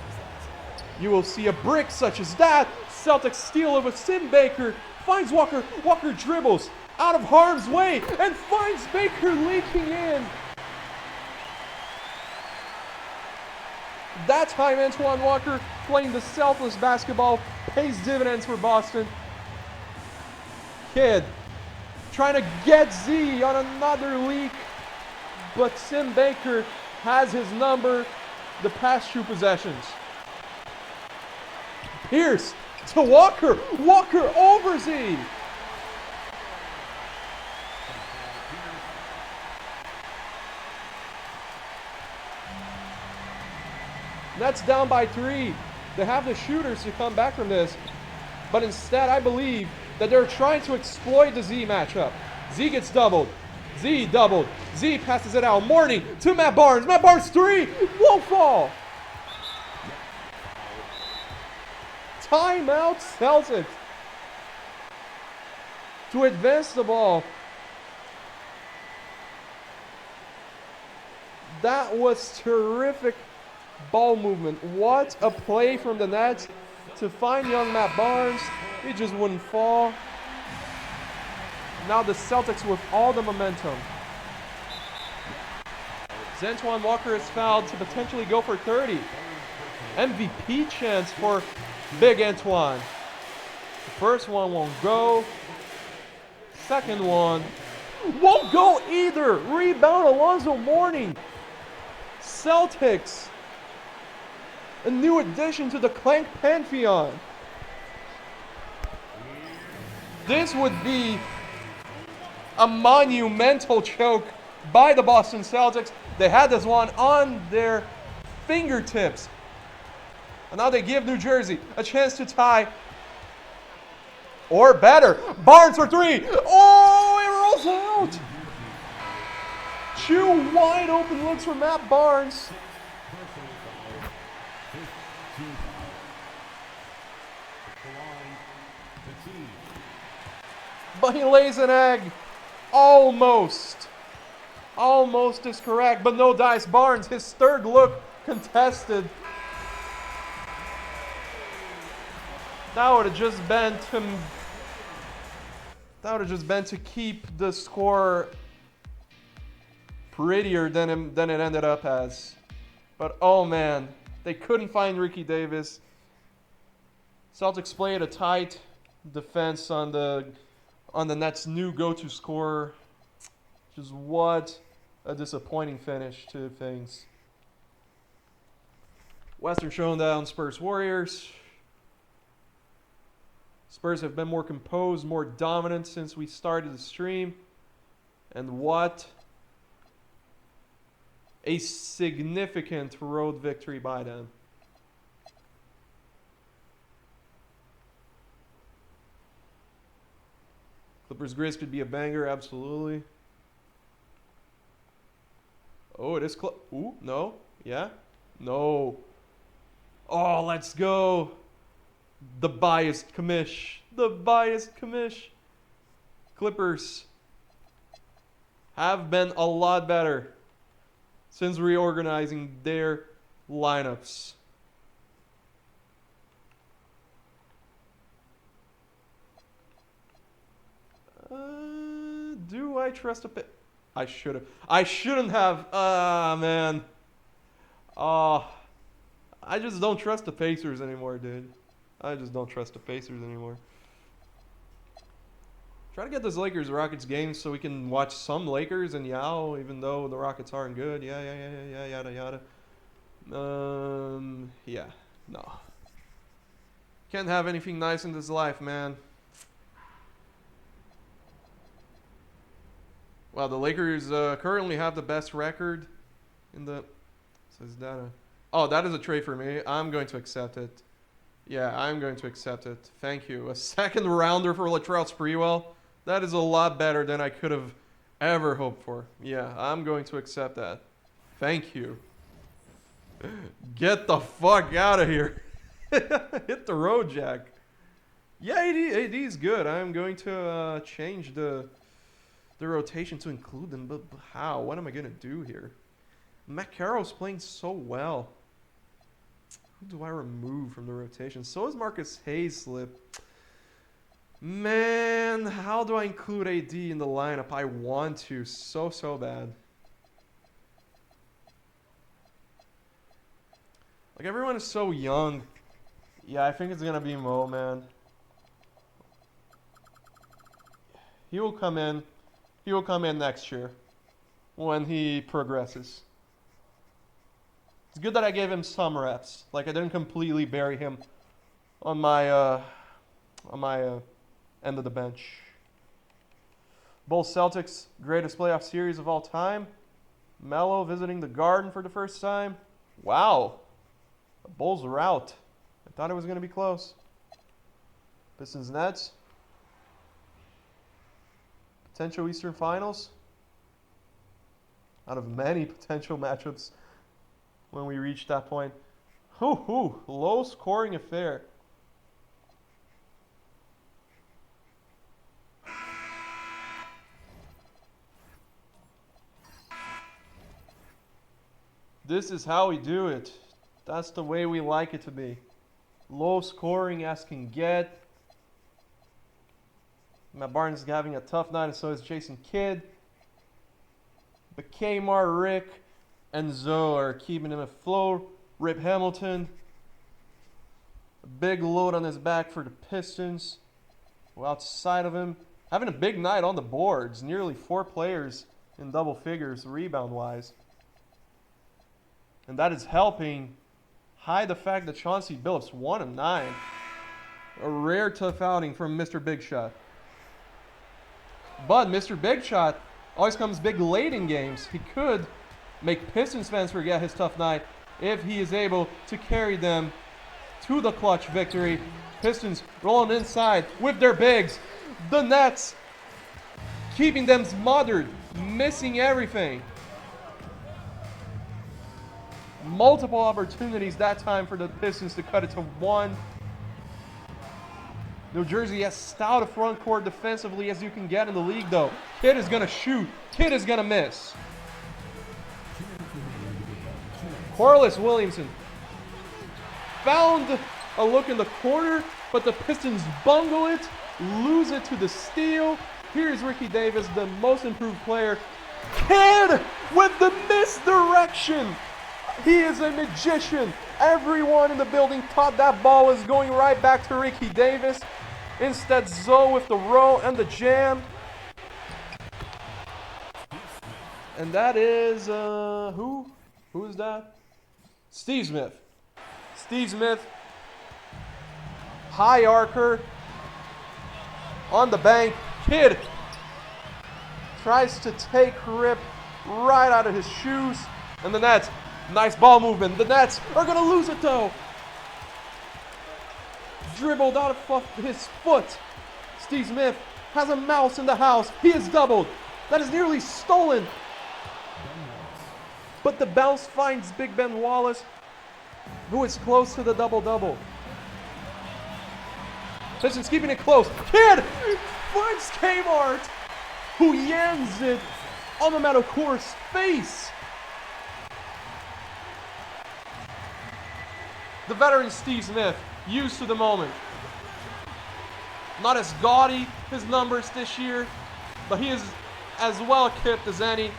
you will see a brick such as that. Celtics steal it with Sim Baker. Finds Walker. Walker dribbles out of harm's way and finds Baker leaking in. That time, Antoine Walker playing the selfless basketball pays dividends for Boston. Kidd trying to get Z on another leak, but Sim Baker has his number the past two possessions. Pierce to Walker. Walker over Z. Nets down by 3. They have the shooters to come back from this, but instead I believe that they're trying to exploit the Z matchup. Z gets doubled. Z doubled. Z passes it out. Morning to Matt Barnes. Matt Barnes 3. Won't fall. Timeout Celtics. To advance the ball. That was terrific ball movement. What a play from the Nets to find young Matt Barnes. He just wouldn't fall. Now the Celtics with all the momentum. Antoine Walker is fouled to potentially go for 30. MVP chance for Big Antoine. The first one won't go. Second one won't go either. Rebound Alonzo Mourning. Celtics. A new addition to the Clank Pantheon. This would be a monumental choke by the Boston Celtics. They had this one on their fingertips. And now they give New Jersey a chance to tie. Or better. Barnes for three. Oh, it rolls out. Two wide open looks for Matt Barnes. But he lays an egg. Almost. Almost is correct, but no dice. Barnes, his third look contested. That would have just been to keep the score prettier than it ended up as. But oh man, they couldn't find Ricky Davis. Celtics played a tight defense on the Nets' new go-to scorer. Just what a disappointing finish to things. Western Showdown, Spurs Warriors. Spurs have been more composed, more dominant since we started the stream. And what a significant road victory by them. Clippers Grizz could be a banger, absolutely. Oh, it is close. Ooh, no. Yeah. No. Oh, let's go. The biased commish. The biased commish. Clippers have been a lot better since reorganizing their lineups. Do I trust a pick? I should have. I shouldn't have. Ah, man. I just don't trust the Pacers anymore, dude. I just don't trust the Pacers anymore. Try to get this Lakers-Rockets game so we can watch some Lakers and Yao, even though the Rockets aren't good. Yeah, yada, yada. Yeah, no. Can't have anything nice in this life, man. Well, the Lakers currently have the best record in the... Says data. Oh, that is a trade for me. I'm going to accept it. Yeah, I'm going to accept it. Thank you. A second rounder for Latrell Sprewell. That is a lot better than I could have ever hoped for. Yeah, I'm going to accept that. Thank you. Get the fuck out of here. Hit the road, Jack. Yeah, AD is good. I'm going to change the rotation to include them, but how? What am I going to do here? Matt Carroll's playing so well. Who do I remove from the rotation? So is Marcus Hayslip. Man, how do I include AD in the lineup? I want to so bad. Like, everyone is so young. Yeah, I think it's going to be Mo, man. He will come in. He will come in next year when he progresses. It's good that I gave him some reps. Like, I didn't completely bury him on my end of the bench. Bulls Celtics, greatest playoff series of all time. Melo visiting the Garden for the first time. Wow. The Bulls are out. I thought it was going to be close. Pistons Nets. Potential Eastern Finals. Out of many potential matchups when we reach that point. Low scoring affair. This is how we do it. That's the way we like it to be. Low scoring as can get. Matt Barnes is having a tough night, and so is Jason Kidd. But Kmart, Rick, and Zoe are keeping him afloat. Rip Hamilton. A big load on his back for the Pistons. Well, outside of him, having a big night on the boards. Nearly 4 players in double figures rebound-wise. And that is helping hide the fact that Chauncey Billups 1 of 9. A rare tough outing from Mr. Big Shot. But Mr. Big Shot always comes big late in games. He could make Pistons fans forget his tough night if he is able to carry them to the clutch victory. Pistons rolling inside with their bigs. The Nets keeping them smothered, missing everything. Multiple opportunities that time for the Pistons to cut it to 1. New Jersey as stout a front court defensively as you can get in the league, though. Kidd is going to shoot. Kidd is going to miss. Corliss Williamson found a look in the corner, but the Pistons bungle it, lose it to the steal. Here's Ricky Davis, the most improved player. Kidd with the misdirection. He is a magician. Everyone in the building thought that ball was going right back to Ricky Davis. Instead, Zoe with the roll and the jam. And that is, who? Who is that? Steve Smith. Steve Smith, high arcer, on the bank. Kidd tries to take Rip right out of his shoes. And the Nets, nice ball movement. The Nets are going to lose it though. Dribbled out of his foot. Steve Smith has a mouse in the house. He is doubled. That is nearly stolen. But the bounce finds Big Ben Wallace, who is close to the double-double. Pistons keeping it close. Kidd finds Kmart, who yams it on the Metacor's face. The veteran Steve Smith, used to the moment. Not as gaudy, his numbers this year, but he is as well equipped as any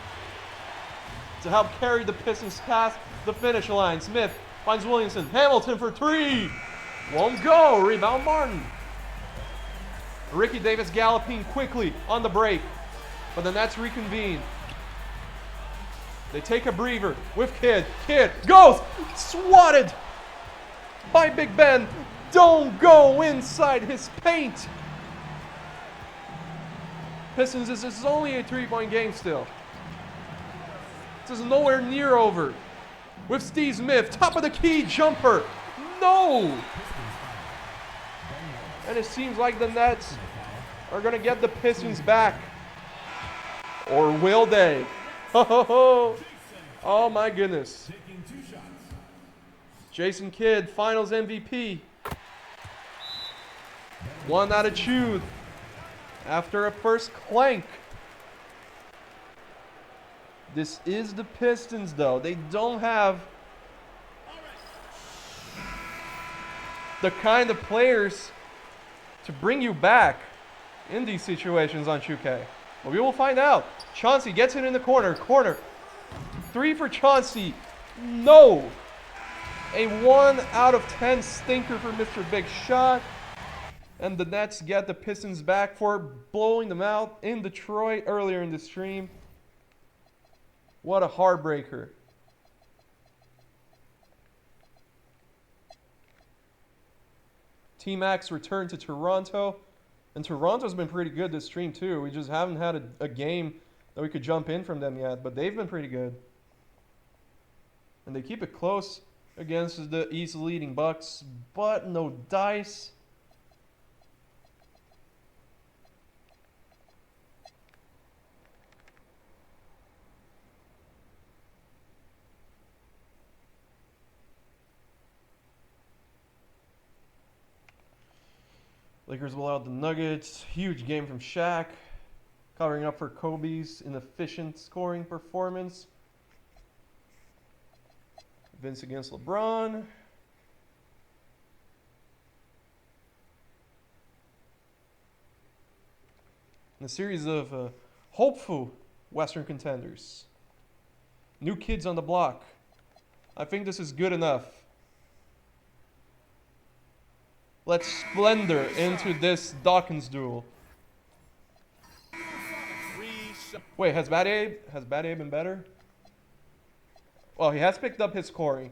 to help carry the Pistons past the finish line. Smith finds Williamson. Hamilton for 3. Won't go. Rebound Martin. Ricky Davis galloping quickly on the break, but the Nets reconvene. They take a breather with Kidd. Kidd goes. Swatted by Big Ben. Don't go inside his paint. Pistons, this is only a 3-point game still. This is nowhere near over. With Steve Smith, top of the key jumper. No! And it seems like the Nets are going to get the Pistons back. Or will they? Oh my goodness. Jason Kidd, Finals MVP. One attitude after a first clank. This is the Pistons, though. They don't have the kind of players to bring you back in these situations on 2K. But we will find out. Chauncey gets it in the corner. 3 for Chauncey. No. A 1 out of 10 stinker for Mr. Big Shot. And the Nets get the Pistons back for blowing them out in Detroit earlier in the stream. What a heartbreaker. T-Max returned to Toronto. And Toronto's been pretty good this stream too. We just haven't had a game that we could jump in from them yet. But they've been pretty good. And they keep it close against the East leading Bucks. But no dice. Lakers will out the Nuggets. Huge game from Shaq. Covering up for Kobe's inefficient scoring performance. Vince against LeBron. in a series of hopeful Western contenders. New kids on the block. I think this is good enough. Let's splendor into this Dawkins duel. Wait, has Battier been better? Well, he has picked up his scoring.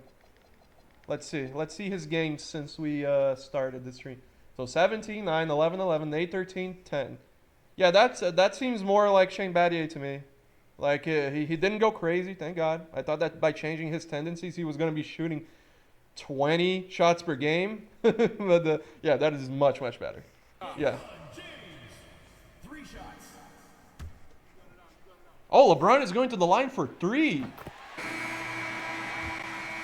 Let's see. Let's see his games since we started this stream. So 17, 9, 11, 11, 8, 13, 10. Yeah, that seems more like Shane Battier to me. Like, he didn't go crazy, thank God. I thought that by changing his tendencies, he was going to be shooting 20 shots per game. But, yeah, that is much, much better. Yeah. Oh, LeBron is going to the line for 3.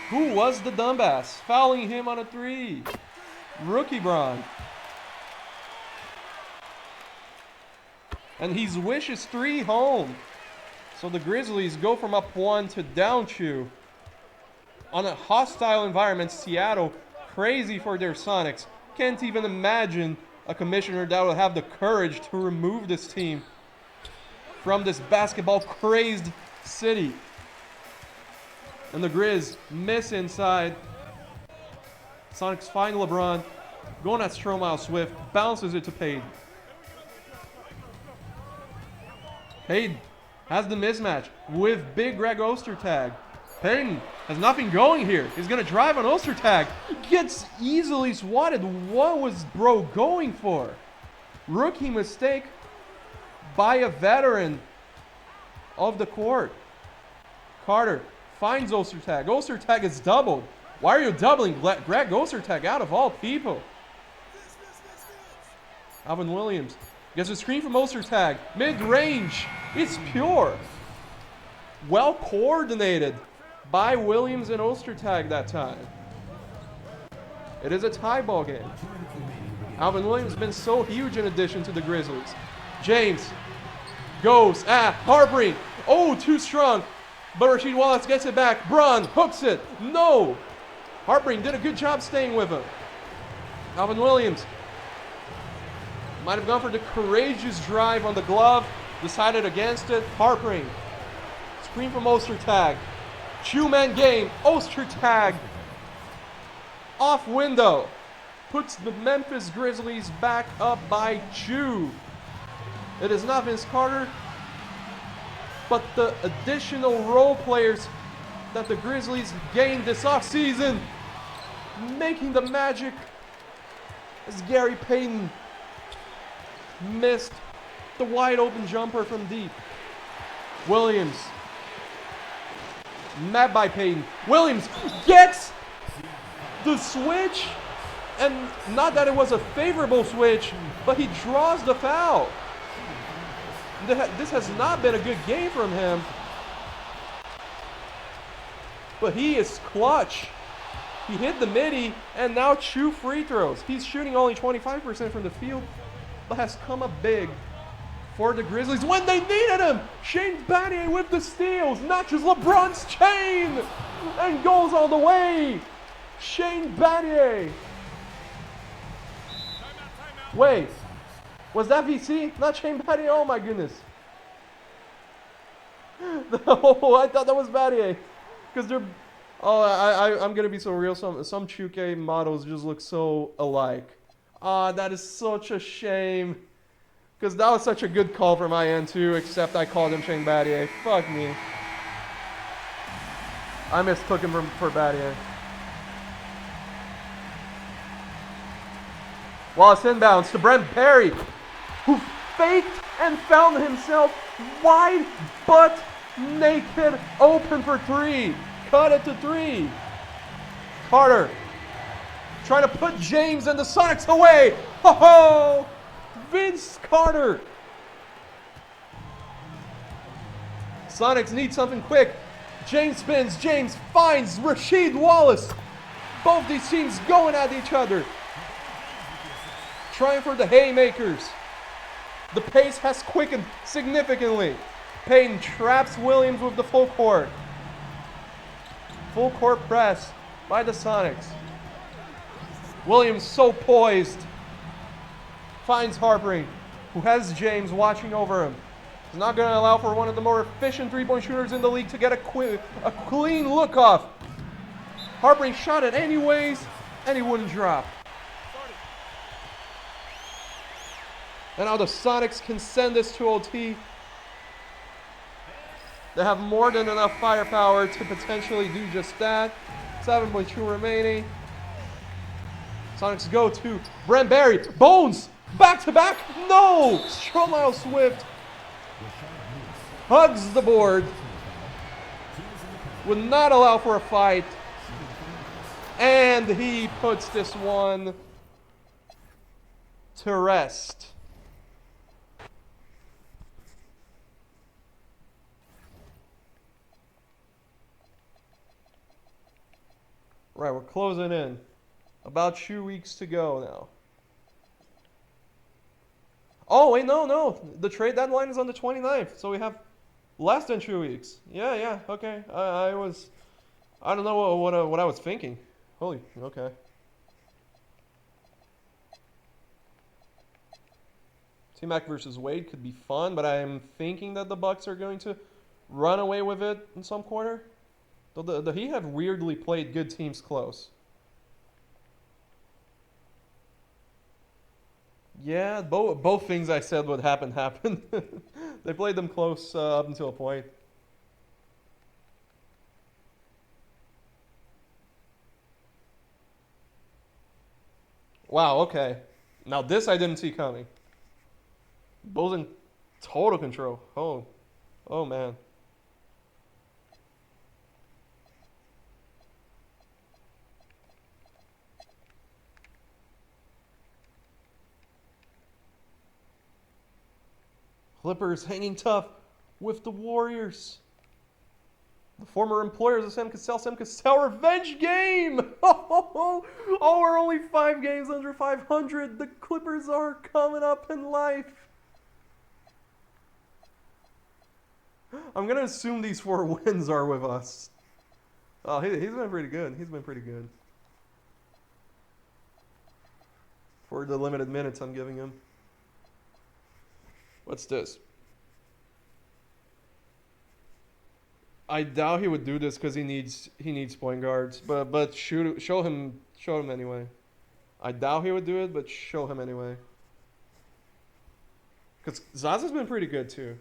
Who was the dumbass fouling him on a 3? Rookie Bron. And he's wishes 3 home. So the Grizzlies go from up 1 to down 2. On a hostile environment, Seattle, crazy for their Sonics. Can't even imagine a commissioner that will have the courage to remove this team from this basketball-crazed city. And the Grizz miss inside. Sonics find LeBron. Going at Stromile Swift. Bounces it to Payton. Payton has the mismatch with big Greg Ostertag. Payton has nothing going here. He's going to drive on Ostertag. Gets easily swatted. What was bro going for? Rookie mistake by a veteran of the court. Carter finds Ostertag. Ostertag is doubled. Why are you doubling Greg Ostertag out of all people? Alvin Williams gets a screen from Ostertag. Mid-range. It's pure. Well coordinated by Williams and Ostertag that time. It is a tie ball game. Alvin Williams has been so huge in addition to the Grizzlies. James goes at Harpering. Oh, too strong. But Rasheed Wallace gets it back. Bron hooks it. No. Harpering did a good job staying with him. Alvin Williams might have gone for the courageous drive on the glove. Decided against it. Harpering. Screen from Ostertag. Two-man game. Ostertag off window. Puts the Memphis Grizzlies back up by 2. It is not Vince Carter, but the additional role players that the Grizzlies gained this offseason, making the magic as Gary Payton missed the wide open jumper from deep. Williams, met by Payton. Williams gets the switch, and not that it was a favorable switch, but he draws the foul. This has not been a good game from him. But he is clutch. He hit the midi and now 2 free throws. He's shooting only 25% from the field, but has come up big for the Grizzlies when they needed him. Shane Battier with the steals, matches LeBron's chain, and goes all the way. Shane Battier. Wait. Was that VC? Not Shane Battier? Oh my goodness. No, I thought that was Battier. Because they're... Oh, I'm going to be so real. Some Chuke models just look so alike. Ah, that is such a shame. Because that was such a good call from my end too, except I called him Shane Battier. Fuck me. I mistook him for Battier. Wallace inbounds to Brent Perry, who faked and found himself wide butt naked open for 3. Cut it to 3. Carter trying to put James and the Sonics away. Ho ho! Vince Carter. Sonics need something quick. James spins. James finds Rasheed Wallace. Both these teams going at each other. Trying for the haymakers. The pace has quickened significantly. Payton traps Williams with the full court. Full court press by the Sonics. Williams so poised. Finds Harpering. who has James watching over him. He's not going to allow for one of the more efficient three-point shooters in the league to get a clean look off. Harpering shot it anyways, and he wouldn't drop. And now the Sonics can send this to OT. They have more than enough firepower to potentially do just that. 7.2 remaining. Sonics go to Brent Barry. Bones! Back to back! No! Stromile Swift hugs the board. Would not allow for a fight. And he puts this one to rest. Right, we're closing in. About 2 weeks to go now. Oh, wait, no. The trade deadline is on the 29th, so we have less than 2 weeks. Yeah, okay. I don't know what I was thinking. Holy, okay. T-Mac versus Wade could be fun, but I am thinking that the Bucks are going to run away with it in some corner. Though the Heat have weirdly played good teams close. Yeah, both things I said would happen happened. They played them close up until a point. Wow, okay. Now this I didn't see coming. Bulls in total control. Oh man. Clippers hanging tough with the Warriors. The former employers of Sam Cassell revenge game! Oh, we're only 5 games under 500. The Clippers are coming up in life. I'm going to assume these 4 wins are with us. Oh, he's been pretty good. He's been pretty good. For the limited minutes I'm giving him. What's this? I doubt he would do this because he needs point guards, but show him anyway. I doubt he would do it, but show him anyway. Because Zaza's been pretty good too.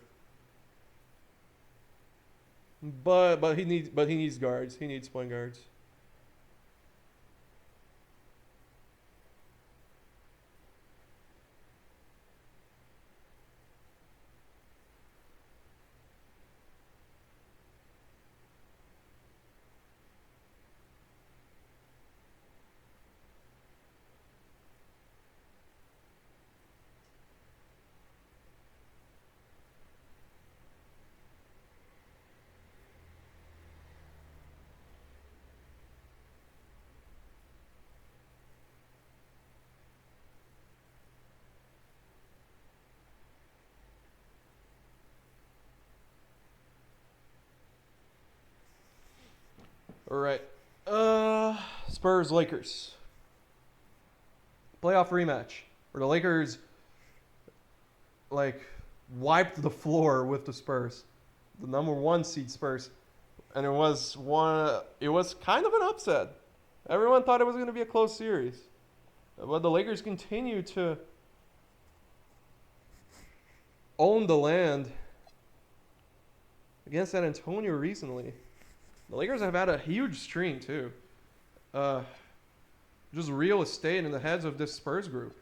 But he needs guards. He needs point guards. All right. Spurs Lakers. Playoff rematch where the Lakers wiped the floor with the Spurs. The number 1 seed Spurs. And it was kind of an upset. Everyone thought it was going to be a close series. But the Lakers continue to own the land against San Antonio recently. The Lakers have had a huge stream, too. Just real estate in the heads of this Spurs group.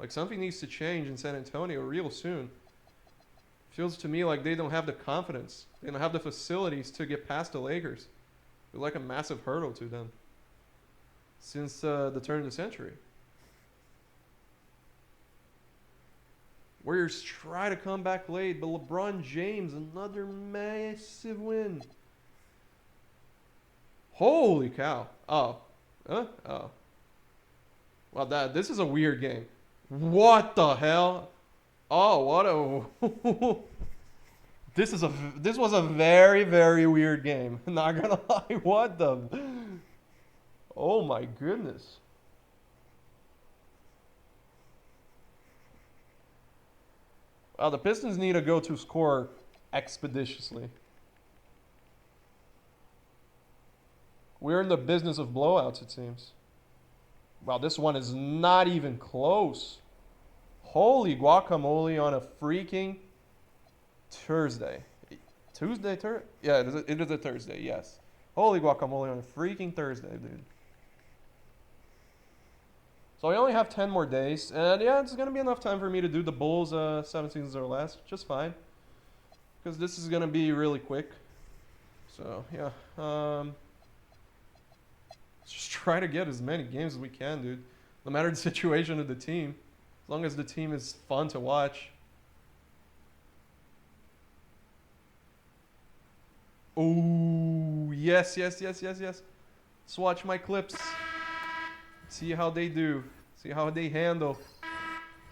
Something needs to change in San Antonio real soon. Feels to me like they don't have the confidence. They don't have the facilities to get past the Lakers. It's like a massive hurdle to them since the turn of the century. Warriors try to come back late, but LeBron James, another massive win. Holy cow. Oh. Oh. Well, this is a weird game. What the hell? Oh, what a... This was a very, very weird game. Not gonna lie. What the... Oh my goodness. Well, the Pistons need to go to score expeditiously. We're in the business of blowouts, it seems. Wow, this one is not even close. Holy guacamole on a freaking Thursday. Tuesday? Yeah, it is a Thursday, yes. Holy guacamole on a freaking Thursday, dude. So I only have 10 more days, and yeah, it's going to be enough time for me to do the Bulls 7 seasons or less, just fine. Because this is going to be really quick. So, yeah. Let's just try to get as many games as we can, dude. No matter the situation of the team. As long as the team is fun to watch. Oh, yes. Let's watch my clips. See how they do. See how they handle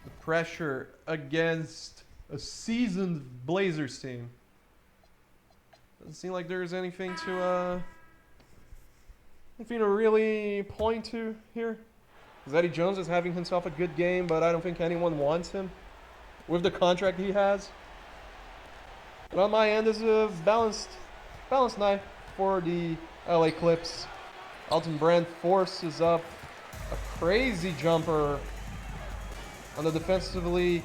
the pressure against a seasoned Blazers team. Doesn't seem like there's anything to really point to here. Eddie Jones is having himself a good game, but I don't think anyone wants him with the contract he has. But on my end is a balanced night for the LA Clips. Elton Brand forces up a crazy jumper on the defensively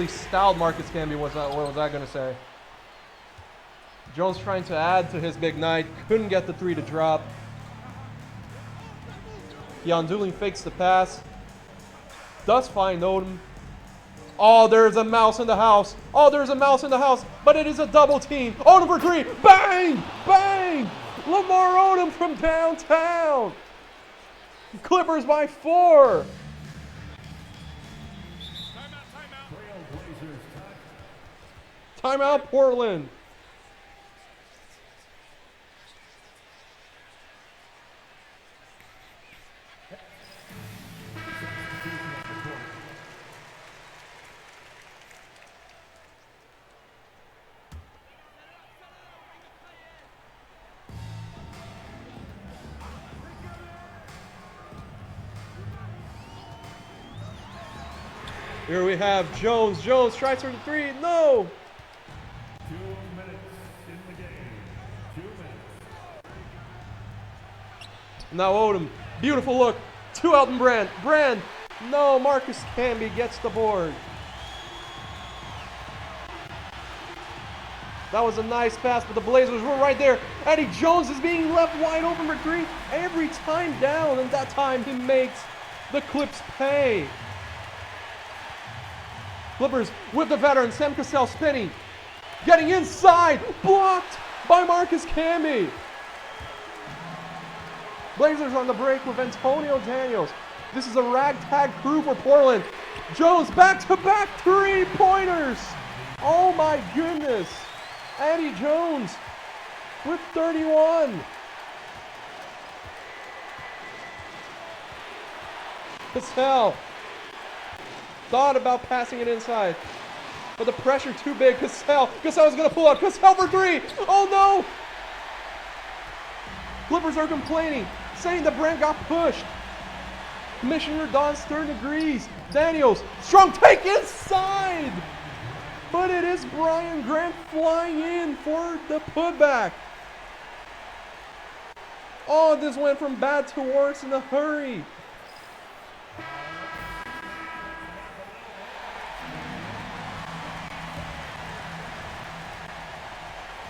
styled Marcus Camby. What was I going to say? Jones trying to add to his big night. Couldn't get the three to drop. Keon Dooling fakes the pass. Does find Odom. Oh, there's a mouse in the house. But it is a double team. Odom for three. Bang! Bang! Lamar Odom from downtown. Clippers by 4. Timeout, Portland. Here we have Jones. Jones tries for the three. No! 2 minutes in the game. 2 minutes. Now Odom. Beautiful look. 2 out in Brand. Brand. No, Marcus Camby gets the board. That was a nice pass, but the Blazers were right there. Eddie Jones is being left wide open for three every time down, and that time he makes the Clips pay. Clippers with the veteran, Sam Cassell spinning. Getting inside, blocked by Marcus Camby. Blazers on the break with Antonio Daniels. This is a ragtag crew for Portland. Jones back-to-back three-pointers. Oh my goodness. Eddie Jones with 31. Cassell thought about passing it inside, but the pressure too big. Cassell's gonna pull up. Cassell for three. Oh no! Clippers are complaining, saying that Brand got pushed. Commissioner Don Stern agrees. Daniels, strong take inside! But it is Brian Grant flying in for the putback. Oh, this went from bad to worse in a hurry.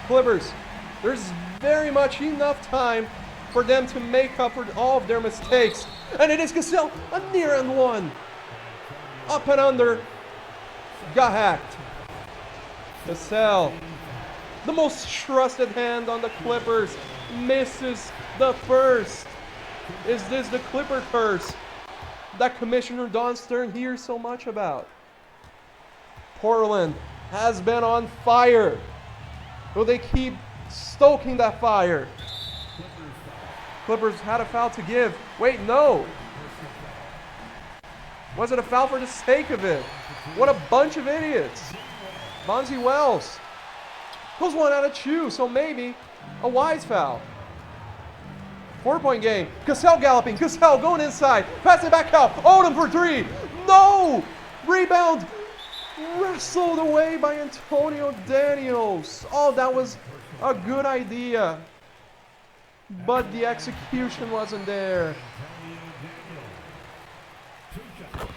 Clippers, there's very much enough time for them to make up for all of their mistakes. And it is Cassell, a near and one. Up and under, got hacked. Cassell, the most trusted hand on the Clippers, misses the first. Is this the Clipper curse that Commissioner Don Stern hears so much about? Portland has been on fire. Will they keep stoking that fire? Clippers had a foul to give. Wait, no. Was it a foul for the sake of it? What a bunch of idiots. Bonzi Wells pulls one out of two, so maybe a wise foul. 4-point game. Cassell galloping. Cassell going inside. Pass it back out. Odom for three. No! Rebound. Wrestled away by Antonio Daniels. Oh, that was a good idea. But the execution wasn't there.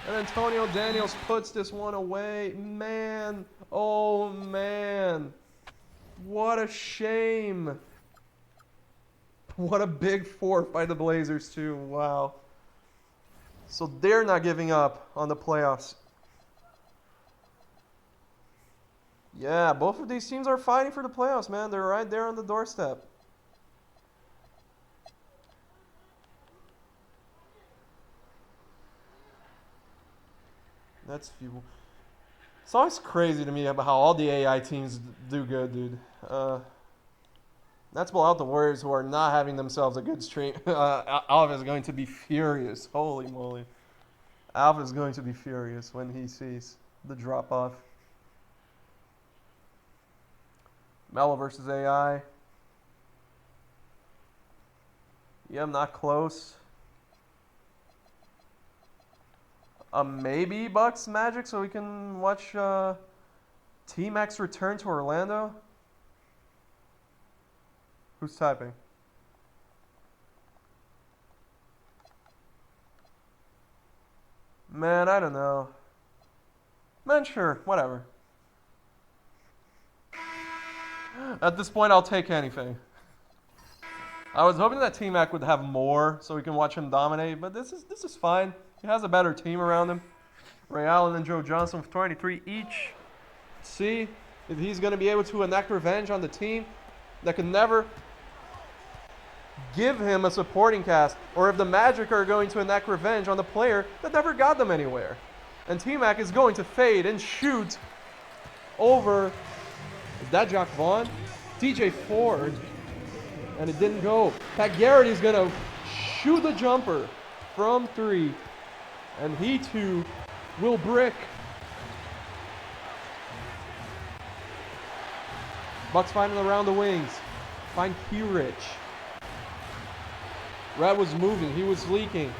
And Antonio Daniels puts this one away. Man, oh man. What a shame. What a big fourth by the Blazers too. Wow. So they're not giving up on the playoffs. Yeah, both of these teams are fighting for the playoffs, man. They're right there on the doorstep. That's few. It's always crazy to me about how all the AI teams do good, dude. That's blow out the Warriors, who are not having themselves a good stream. Alpha is going to be furious. Holy moly. Alpha is going to be furious when he sees the drop-off. Melo versus AI. Yeah, I'm not close. Maybe Bucks Magic, so we can watch T-Max return to Orlando. Who's typing? Man, I don't know. Man, sure, whatever. At this point, I'll take anything. I was hoping that T-Mac would have more so we can watch him dominate, but this is fine. He has a better team around him. Ray Allen and Joe Johnson with 23 each. See if he's going to be able to enact revenge on the team that could never give him a supporting cast, or if the Magic are going to enact revenge on the player that never got them anywhere. And T-Mac is going to fade and shoot over, is that Jock Vaughn? DJ Ford. And it didn't go. Pat Garrett is going to shoot the jumper from three. And he too will brick. Bucks finding around the wings. Find Q-Rich. Red was moving. He was leaking.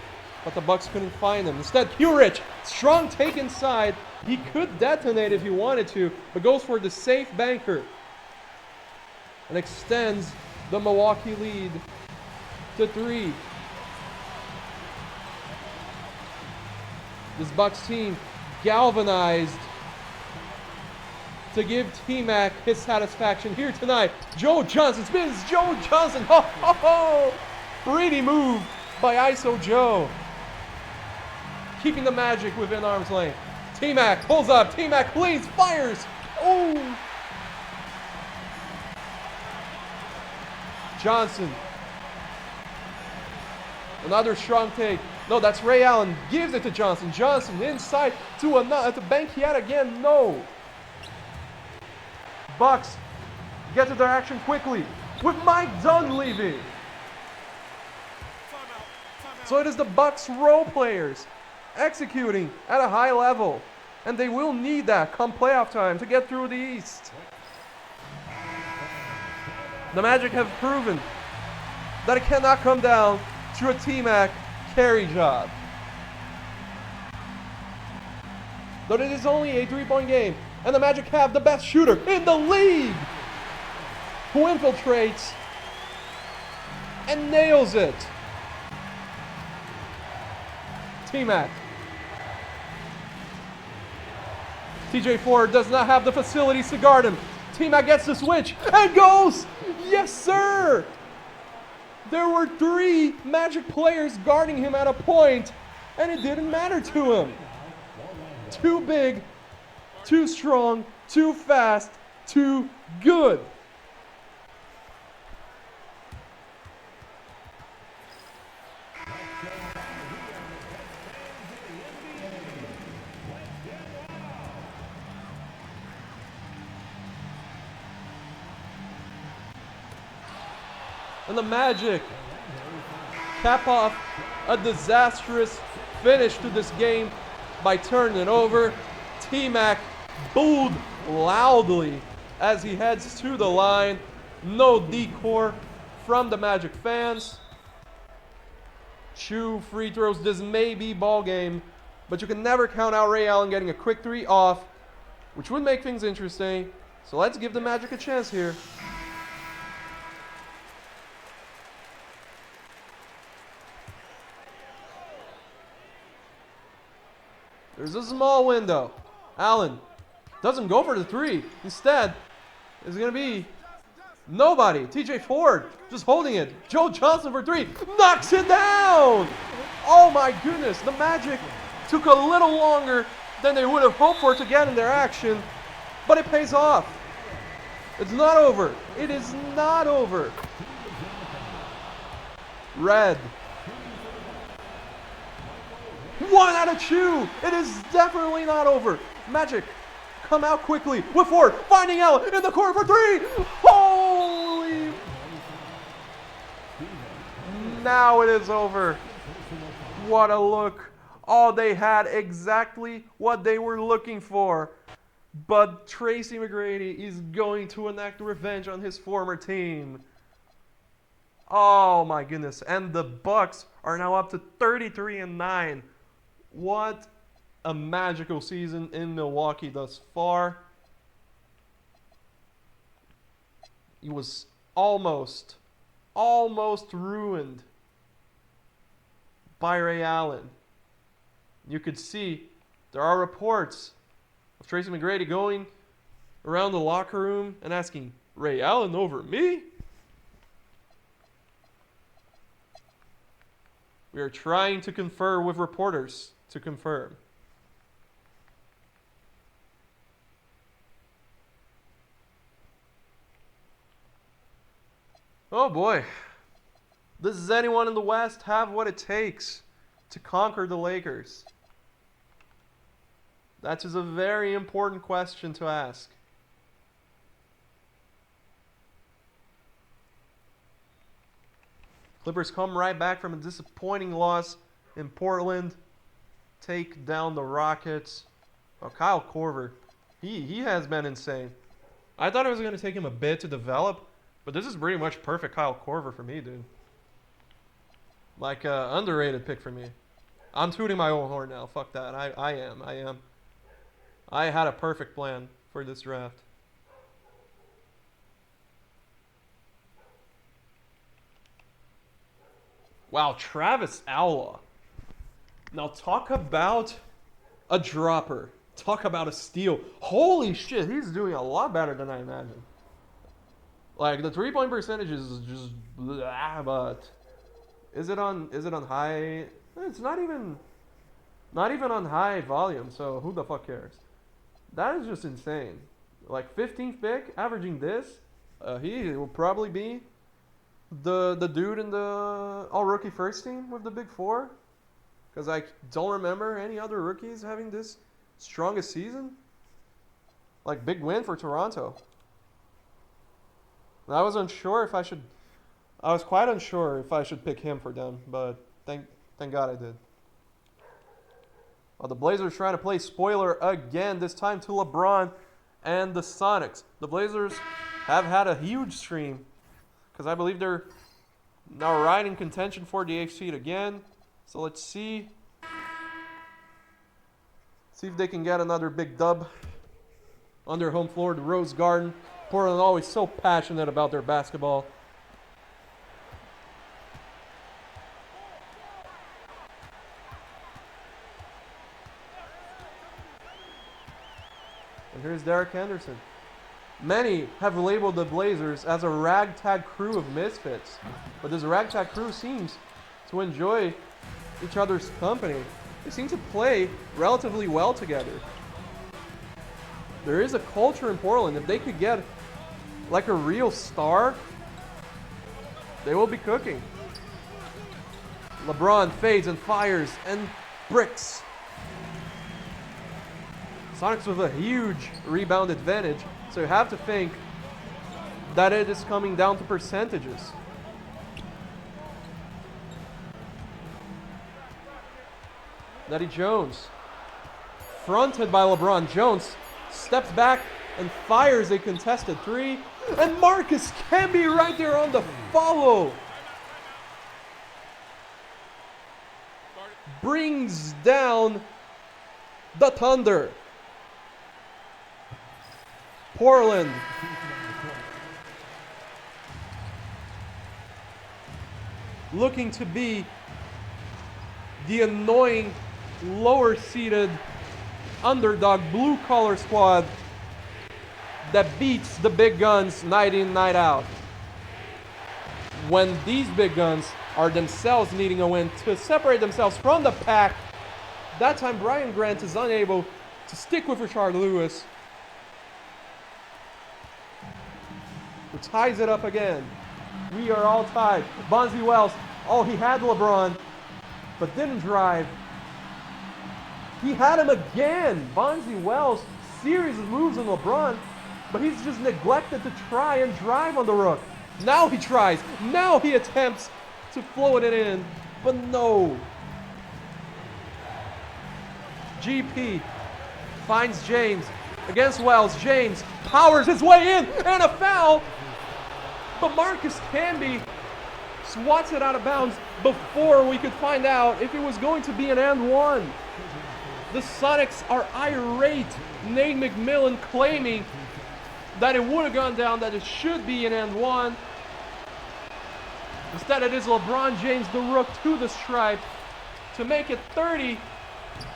But the Bucks couldn't find him. Instead, Q-Rich. Strong take inside. He could detonate if he wanted to, but goes for the safe banker. And extends the Milwaukee lead to 3. This Bucks team galvanized to give T-Mac his satisfaction here tonight. Joe Johnson spins. Joe Johnson. Ho, ho, ho. Pretty move by ISO Joe. Keeping the Magic within arm's length. T-Mac pulls up. T-Mac please fires. Oh. Johnson. Another strong take. No, that's Ray Allen. Gives it to Johnson. Johnson inside to the bank yet again. No. Bucks get to their action quickly with Mike Dunn leaving. So it is the Bucks role players executing at a high level. And they will need that come playoff time to get through the East. The Magic have proven that it cannot come down to a T-Mac carry job. But it is only a 3-point game, and the Magic have the best shooter in the league, who infiltrates and nails it. T-Mac. TJ Ford does not have the facilities to guard him. T-Mac gets the switch and goes. Yes, sir. There were 3 Magic players guarding him at a point, and it didn't matter to him. Too big, too strong, too fast, too good. And the Magic cap off a disastrous finish to this game by turning it over. T-Mac booed loudly as he heads to the line. No decor from the Magic fans. 2 free throws. This may be ball game, but you can never count out Ray Allen getting a quick 3 off, which would make things interesting. So let's give the Magic a chance here. There's a small window. Allen doesn't go for the 3. Instead, it's going to be nobody. TJ Ford just holding it. Joe Johnson for 3. Knocks it down. Oh my goodness. The Magic took a little longer than they would have hoped for to get in their action, but it pays off. It's not over. It is not over. Red. 1 out of 2. It is definitely not over. Magic come out quickly with Ford, finding Allen in the corner for 3. Holy! Now it is over. What a look. Oh, they had exactly what they were looking for. But Tracy McGrady is going to enact revenge on his former team. Oh my goodness. And the Bucks are now up to 33-9. What a magical season in Milwaukee thus far. He was almost ruined by Ray Allen. You could see there are reports of Tracy McGrady going around the locker room and asking, Ray Allen over me? We are trying to confer with reporters to confirm. Oh boy. Does anyone in the West have what it takes to conquer the Lakers? That is a very important question to ask. Clippers come right back from a disappointing loss in Portland. Take down the Rockets. Oh, Kyle Korver. He has been insane. I thought it was going to take him a bit to develop, but this is pretty much perfect Kyle Korver for me, dude. Like, underrated pick for me. I'm tooting my own horn now. Fuck that. I am. I had a perfect plan for this draft. Wow, Travis Outlaw. Now talk about a dropper. Talk about a steal. Holy shit, he's doing a lot better than I imagined. Like, the 3-point percentage is just blah, but is it on high? It's not even on high volume, so who the fuck cares? That is just insane. Like, 15th pick, averaging this, he will probably be the dude in the all-rookie first team with the Big Four. Because I don't remember any other rookies having this strongest season. Like, big win for Toronto. I was quite unsure if I should pick him for them, but thank God I did. Well, the Blazers trying to play spoiler again, this time to LeBron and the Sonics. The Blazers have had a huge stream because I believe they're now right in contention for the 8th seed again. So let's see if they can get another big dub on their home floor, the Rose Garden. Portland always so passionate about their basketball. And here's Derek Henderson. Many have labeled the Blazers as a ragtag crew of misfits, but this ragtag crew seems to enjoy each other's company. They seem to play relatively well together. There is a culture in Portland. If they could get like a real star, they will be cooking. LeBron fades and fires and bricks. Sonics with a huge rebound advantage, so you have to think that it is coming down to percentages. Nettie Jones, fronted by LeBron. Jones steps back and fires a contested 3. And Marcus Camby right there on the follow. brings down the Thunder. Portland looking to be the annoying lower-seeded underdog blue-collar squad that beats the big guns night in, night out. When these big guns are themselves needing a win to separate themselves from the pack, that time Brian Grant is unable to stick with Richard Lewis, who ties it up again. We are all tied. Bonzi Wells, oh, he had LeBron, but didn't drive. He had him again. Bonzi Wells, series of moves on LeBron, but he's just neglected to try and drive on the Rook. Now he tries. Now he attempts to float it in, but no. GP finds James against Wells. James powers his way in, and a foul. But Marcus Camby swats it out of bounds before we could find out if it was going to be an and one. The Sonics are irate. Nate McMillan claiming that it would have gone down, that it should be an and one. Instead, it is LeBron James, the Rook, to the stripe to make it 30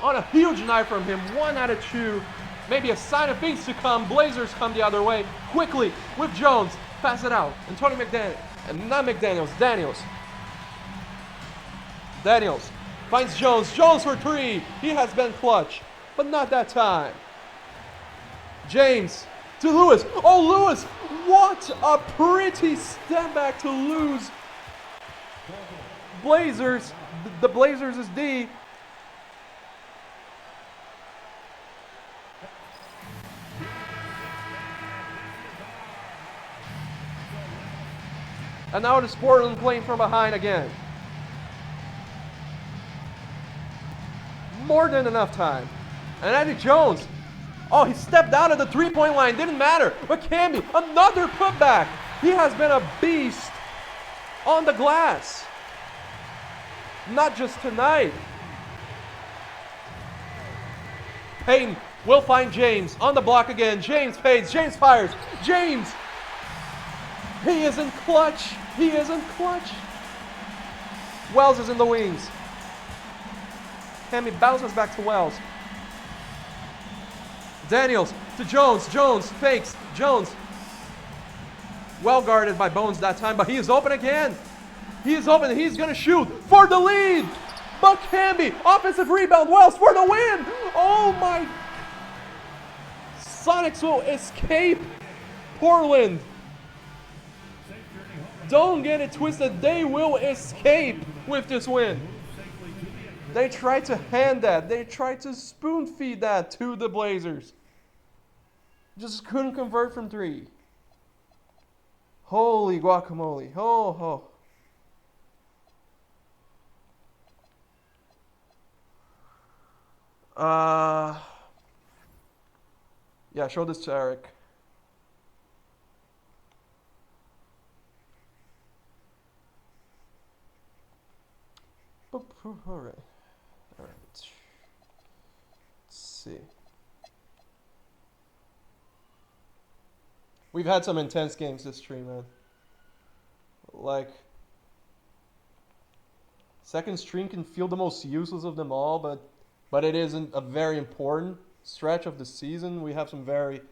on a huge night from him. 1 out of 2. Maybe a sign of things to come. Blazers come the other way quickly with Jones. Pass it out. And Tony McDaniels. And not McDaniels. Daniels finds Jones. Jones for 3. He has been clutch, but not that time. James to Lewis. Oh, Lewis. What a pretty step back to lose. Blazers. The Blazers is D. And now it is Portland playing from behind again. More than enough time. And Eddie Jones. Oh, he stepped out of the three-point line. Didn't matter. But Camby, another putback. He has been a beast on the glass. Not just tonight. Payton will find James on the block again. James fades. James fires. James. He isn't clutch. He isn't clutch. Wells is in the wings. Camby bounces back to Wells. Daniels to Jones. Jones fakes. Jones. Well guarded by Bones that time, but he is open again. He is open. He's going to shoot for the lead. But Camby, offensive rebound. Wells for the win. Oh my. Sonics will escape Portland. Don't get it twisted. They will escape with this win. They tried to hand that. They tried to spoon feed that to the Blazers. Just couldn't convert from 3. Holy guacamole. Oh. Yeah, show this to Eric. All right. Let's see. We've had some intense games this stream, man. Like, second stream can feel the most useless of them all, but it isn't a very important stretch of the season. We have some very,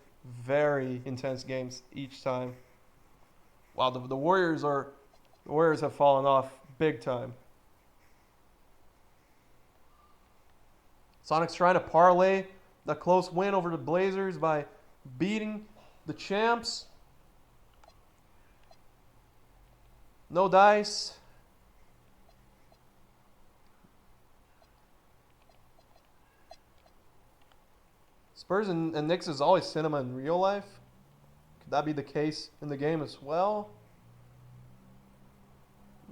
very intense games each time. Wow, the Warriors have fallen off big time. Sonics trying to parlay the close win over the Blazers by beating the champs. No dice. Spurs and Knicks is always cinema in real life. Could that be the case in the game as well?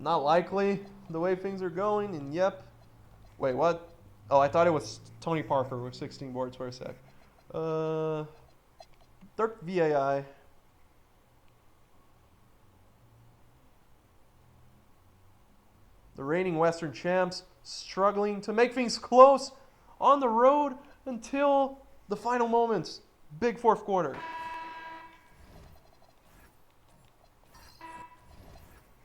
Not likely the way things are going. And yep. Wait, what? Oh, I thought it was Tony Parker with 16 boards for a sec. Dirk VAI. The reigning Western champs struggling to make things close on the road until the final moments. Big fourth quarter.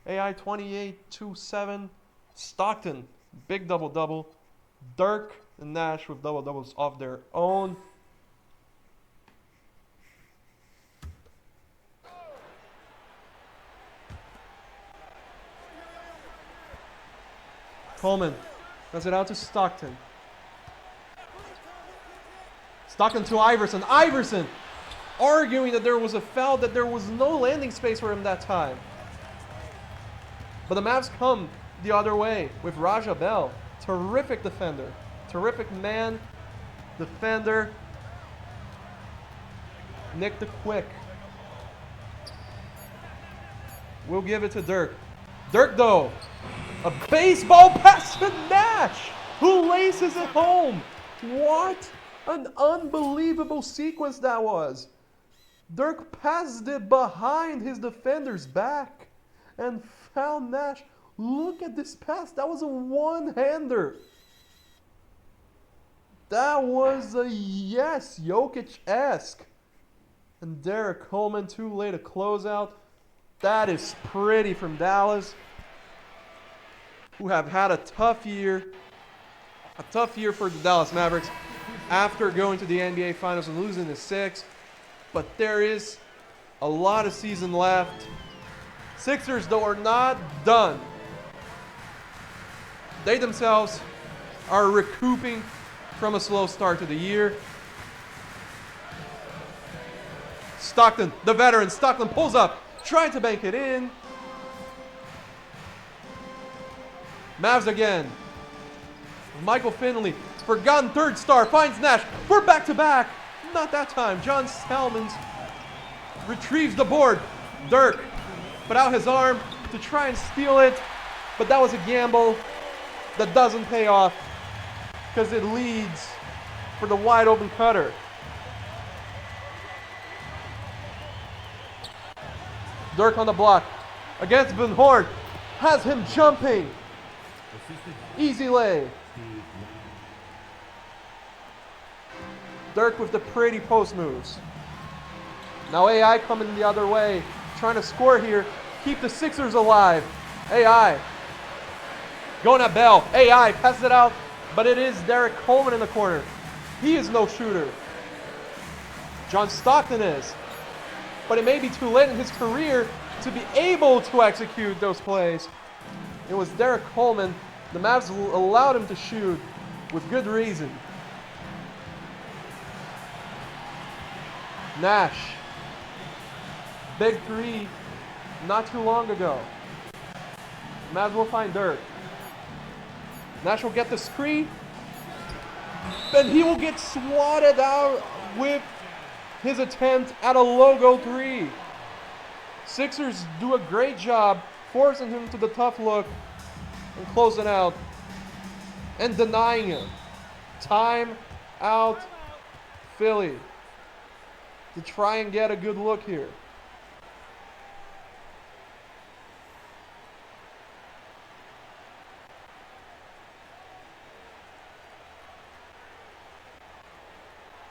AI 28-7. Stockton, big double-double. Dirk and Nash with double-doubles of their own. Coleman does it out to Stockton. Stockton to Iverson. Iverson arguing that there was a foul, that there was no landing space for him that time. But the Mavs come the other way with Raja Bell. Terrific defender. Terrific man. Defender. Nick the Quick. We'll give it to Dirk. Dirk though. A baseball pass to Nash, who laces it home. What an unbelievable sequence that was. Dirk passed it behind his defender's back and found Nash. Look at this pass. That was a one-hander. That was a yes, Jokic-esque. And Derek Coleman too late to close out. That is pretty from Dallas, who have had a tough year. A tough year for the Dallas Mavericks after going to the NBA Finals and losing to 6. But there is a lot of season left. Sixers, though, are not done. They themselves are recouping from a slow start to the year. Stockton, the veteran. Stockton pulls up, trying to bank it in. Mavs again. Michael Finley, forgotten third star, finds Nash for back-to-back. Not that time. John Salmons retrieves the board. Dirk put out his arm to try and steal it, but that was a gamble that doesn't pay off because it leads for the wide open cutter. Dirk on the block against Van Horn, has him jumping. Easy lay. Dirk with the pretty post moves. Now AI coming the other way, trying to score here, keep the Sixers alive. AI going at Bell. AI passes it out, but it is Derek Coleman in the corner. He is no shooter. John Stockton is. But it may be too late in his career to be able to execute those plays. It was Derek Coleman. The Mavs allowed him to shoot with good reason. Nash. Big three not too long ago. Mavs will find Dirk. Nash will get the screen. And he will get swatted out with his attempt at a logo three. Sixers do a great job forcing him to the tough look and closing out and denying him. Time out Philly to try and get a good look here.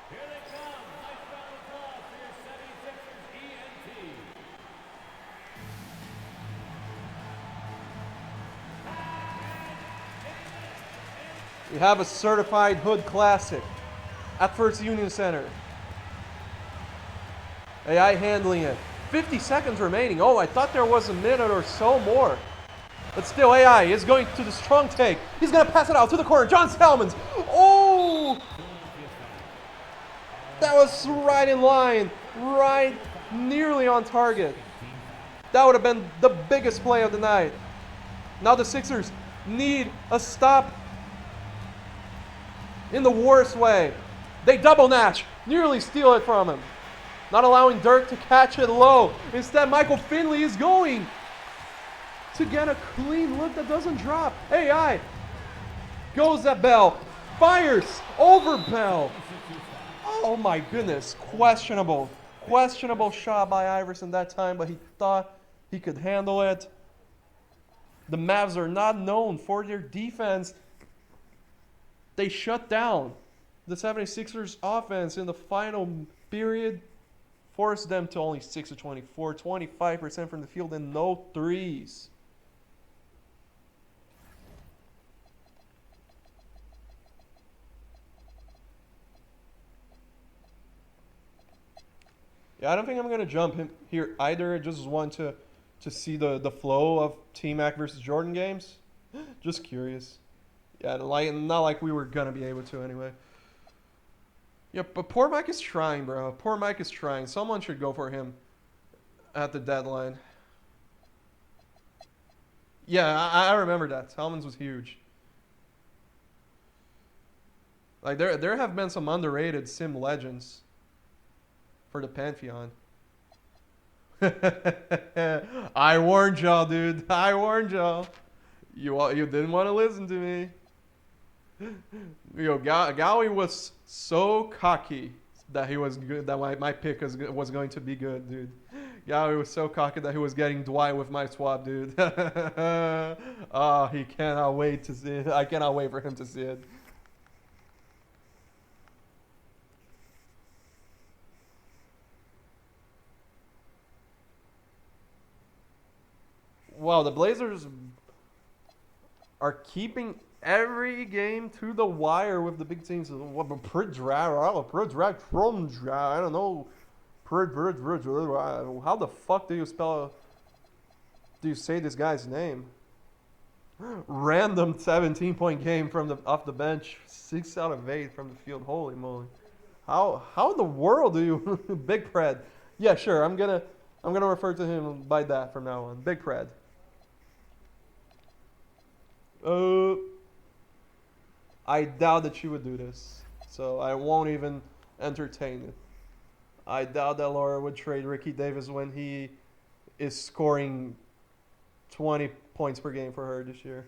Here they come. Nice round of applause for your 76ers ENT. We have a certified hood classic at First Union Center. AI handling it. 50 seconds remaining. Oh, I thought there was a minute or so more. But still, AI is going to the strong take. He's going to pass it out to the corner. John Salmons. Oh! That was right in line. Right nearly on target. That would have been the biggest play of the night. Now the Sixers need a stop in the worst way. They double Nash. Nearly steal it from him. Not allowing Dirk to catch it low. Instead, Michael Finley is going to get a clean look that doesn't drop. AI goes at Bell. Fires over Bell. Oh my goodness. Questionable. Questionable shot by Iverson that time, but he thought he could handle it. The Mavs are not known for their defense They shut down the 76ers offense in the final period, forced them to only 6 of 24, 25% from the field, and no threes. Yeah, I don't think I'm gonna jump in here either. I just want to see the flow of T-Mac versus Jordan games. Just curious. Yeah, not like we were gonna be able to anyway. Yeah, but poor Mike is trying, bro. Poor Mike is trying. Someone should go for him at the deadline. Yeah, I remember that. Tillman's was huge. Like there have been some underrated sim legends for the Pantheon. I warned y'all, dude. I warned y'all. You didn't want to listen to me. Yo, Gowie was so cocky that he was good. That my pick was going to be good, dude. Gowie was so cocky that he was getting Dwight with my swap, dude. Oh, he cannot wait to see it. I cannot wait for him to see it. Wow, the Blazers are keeping every game to the wire with the big teams. What I don't know. How the fuck do you say this guy's name? Random 17-point game from off the bench, 6 out of 8 from the field. Holy moly! How in the world do you Big Pred? Yeah, sure. I'm gonna refer to him by that from now on. Big Pred. I doubt that she would do this, so I won't even entertain it. I doubt that Laura would trade Ricky Davis when he is scoring 20 points per game for her this year.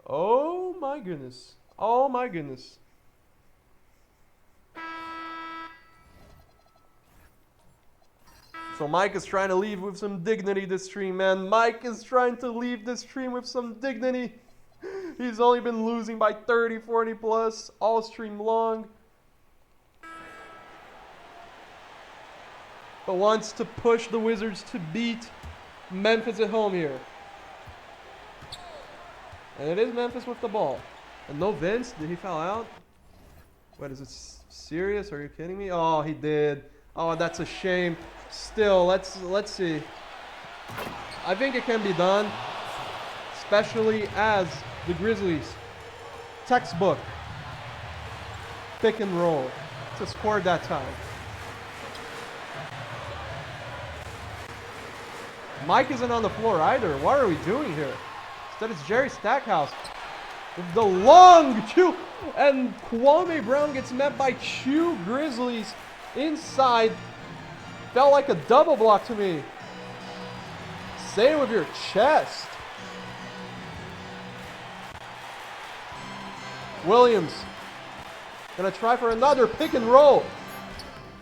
Oh my goodness. Oh my goodness. So Mike is trying to leave with some dignity this stream, man. Mike is trying to leave this stream with some dignity. He's only been losing by 30, 40 plus all stream long. But wants to push the Wizards to beat Memphis at home here. And it is Memphis with the ball. And no Vince. Did he foul out? What, is it serious? Are you kidding me? Oh, he did. Oh, that's a shame. Still, let's see. I think it can be done. Especially as the Grizzlies textbook pick and roll to score that time. Mike isn't on the floor either. What are we doing here? Instead it's Jerry Stackhouse with the long chew, and Kwame Brown gets met by 2 Grizzlies inside. Felt like a double block to me. Say it with your chest. Williams gonna try for another pick and roll.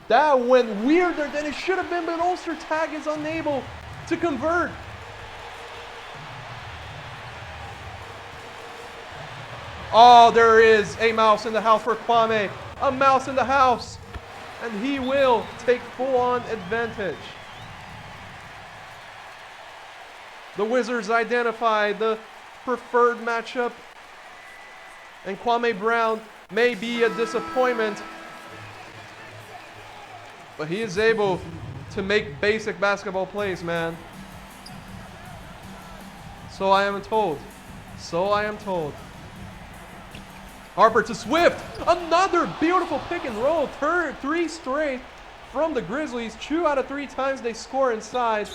That went weirder than it should have been, but Ulster Tag is unable to convert. Oh, there is a mouse in the house for Kwame. A mouse in the house. And he will take full-on advantage. The Wizards identify the preferred matchup. And Kwame Brown may be a disappointment. But he is able to make basic basketball plays, man. So I am told. So I am told. Harper to Swift. Another beautiful pick and roll. 3 straight from the Grizzlies. 2 out of 3 times they score inside.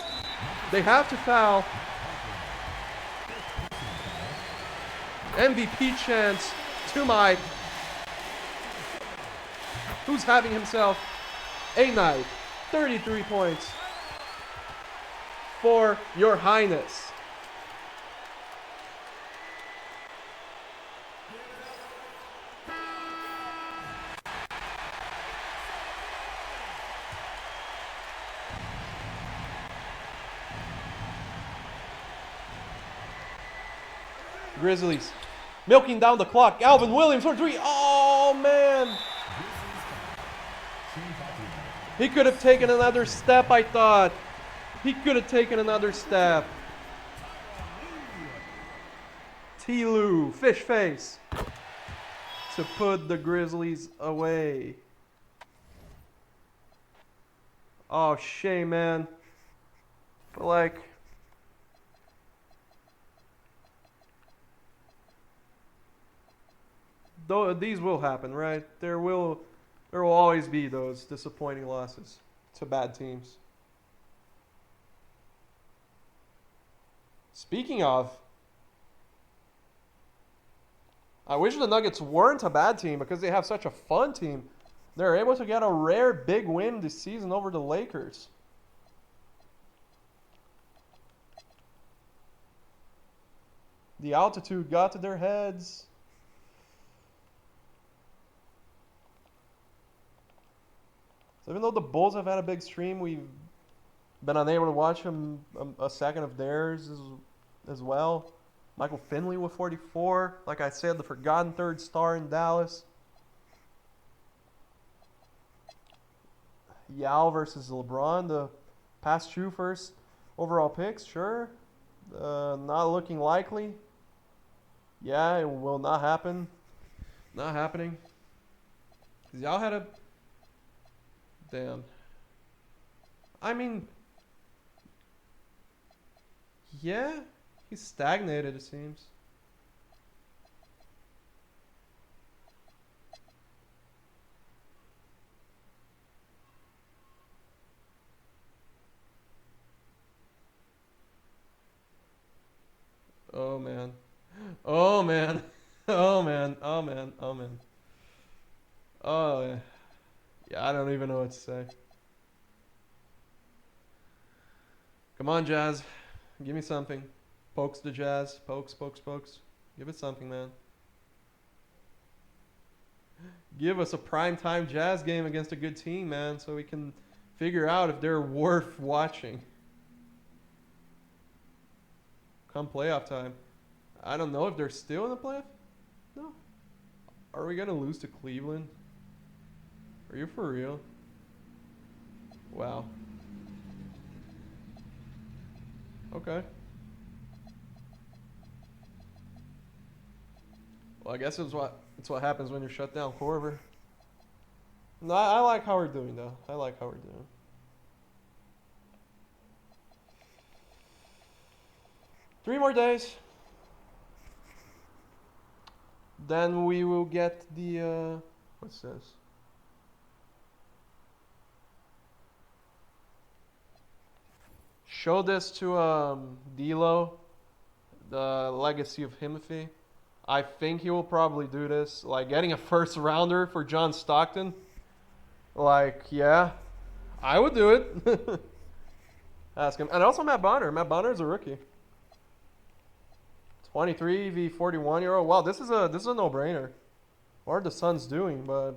They have to foul. MVP chance to Mike, who's having himself a night. 33 points for your highness. Grizzlies Milking down the clock. Alvin Williams for three. Oh, man. He could have taken another step, I thought. He could have taken another step. T-Lou, fish face, to put the Grizzlies away. Oh, shame, man. But like, though these will happen, right? There will always be those disappointing losses to bad teams. Speaking of, I wish the Nuggets weren't a bad team because they have such a fun team. They're able to get a rare big win this season over the Lakers. The altitude got to their heads. So even though the Bulls have had a big stream, we've been unable to watch them a second of theirs as well. Michael Finley with 44. Like I said, the forgotten third star in Dallas. Yao versus LeBron, the past two first overall picks, sure. Not looking likely. Yeah, it will not happen. Not happening. Because Yao had a... Damn. I mean... Yeah, he's stagnated, it seems. Oh, man. Oh, man. Oh, man. Oh, man. Oh, man. Oh, yeah. Yeah, I don't even know what to say. Come on, Jazz. Give me something. Pokes the Jazz. Pokes, pokes, pokes. Give it something, man. Give us a primetime Jazz game against a good team, man, so we can figure out if they're worth watching. Come playoff time. I don't know if they're still in the playoff. No. Are we going to lose to Cleveland? Are you for real? Wow. Okay. Well, I guess it's what happens when you're shut down, Corver. No, I like how we're doing, though. I like how we're doing. Three more days. Then we will get the, what's this? Show this to D'Lo, the legacy of Himothy. I think he will probably do this. Like, getting a first rounder for John Stockton. Like, yeah, I would do it. Ask him. And also Matt Bonner. Matt Bonner is a rookie. 23 v 41-year-old. Wow, this is a no-brainer. What are the Suns doing? But